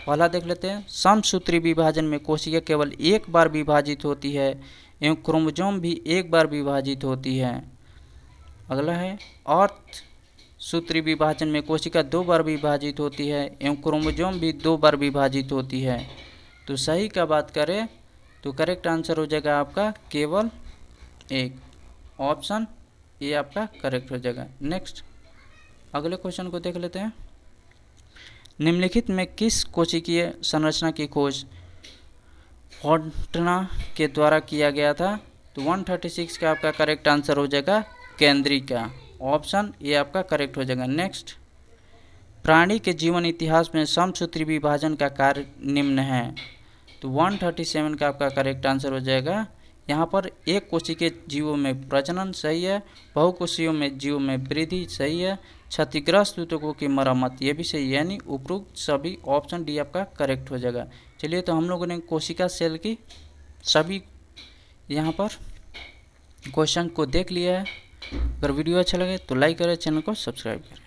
पहला देख लेते हैं। समसूत्री विभाजन में कोशिका केवल एक बार विभाजित होती है एवं क्रोमोसोम भी एक बार विभाजित होती है। अगला है अर्ध सूत्री विभाजन में कोशिका 2 बार विभाजित होती है एवं क्रोमोसोम भी 2 बार विभाजित होती है। तो सही का बात करें तो करेक्ट आंसर हो जाएगा आपका केवल 1। ऑप्शन ए आपका करेक्ट हो जाएगा। नेक्स्ट अगले क्वेश्चन को देख लेते हैं। निम्नलिखित में किस कोशिकीय संरचना की खोज फॉन्टना के द्वारा किया गया था? तो 136 का आपका करेक्ट आंसर हो जाएगा केंद्रिका। ऑप्शन ए आपका करेक्ट हो जाएगा। नेक्स्ट प्राणी के जीवन इतिहास में समसूत्री विभाजन का कार्य निम्न है। तो 137 का आपका करेक्ट आंसर हो जाएगा। यहाँ पर एक कोशिकीय जीवों में प्रजनन सही है, बहुकोशियों में जीवों में वृद्धि सही है, क्षतिग्रस्त ऊतकों की मरम्मत ये भी सही है, यानी उपरोक्त सभी ऑप्शन डी आपका करेक्ट हो जाएगा। चलिए तो हम लोगों ने कोशिका सेल की सभी यहाँ पर क्वेश्चन को देख लिया है। अगर वीडियो अच्छा लगे तो लाइक करें, चैनल को सब्सक्राइब करें।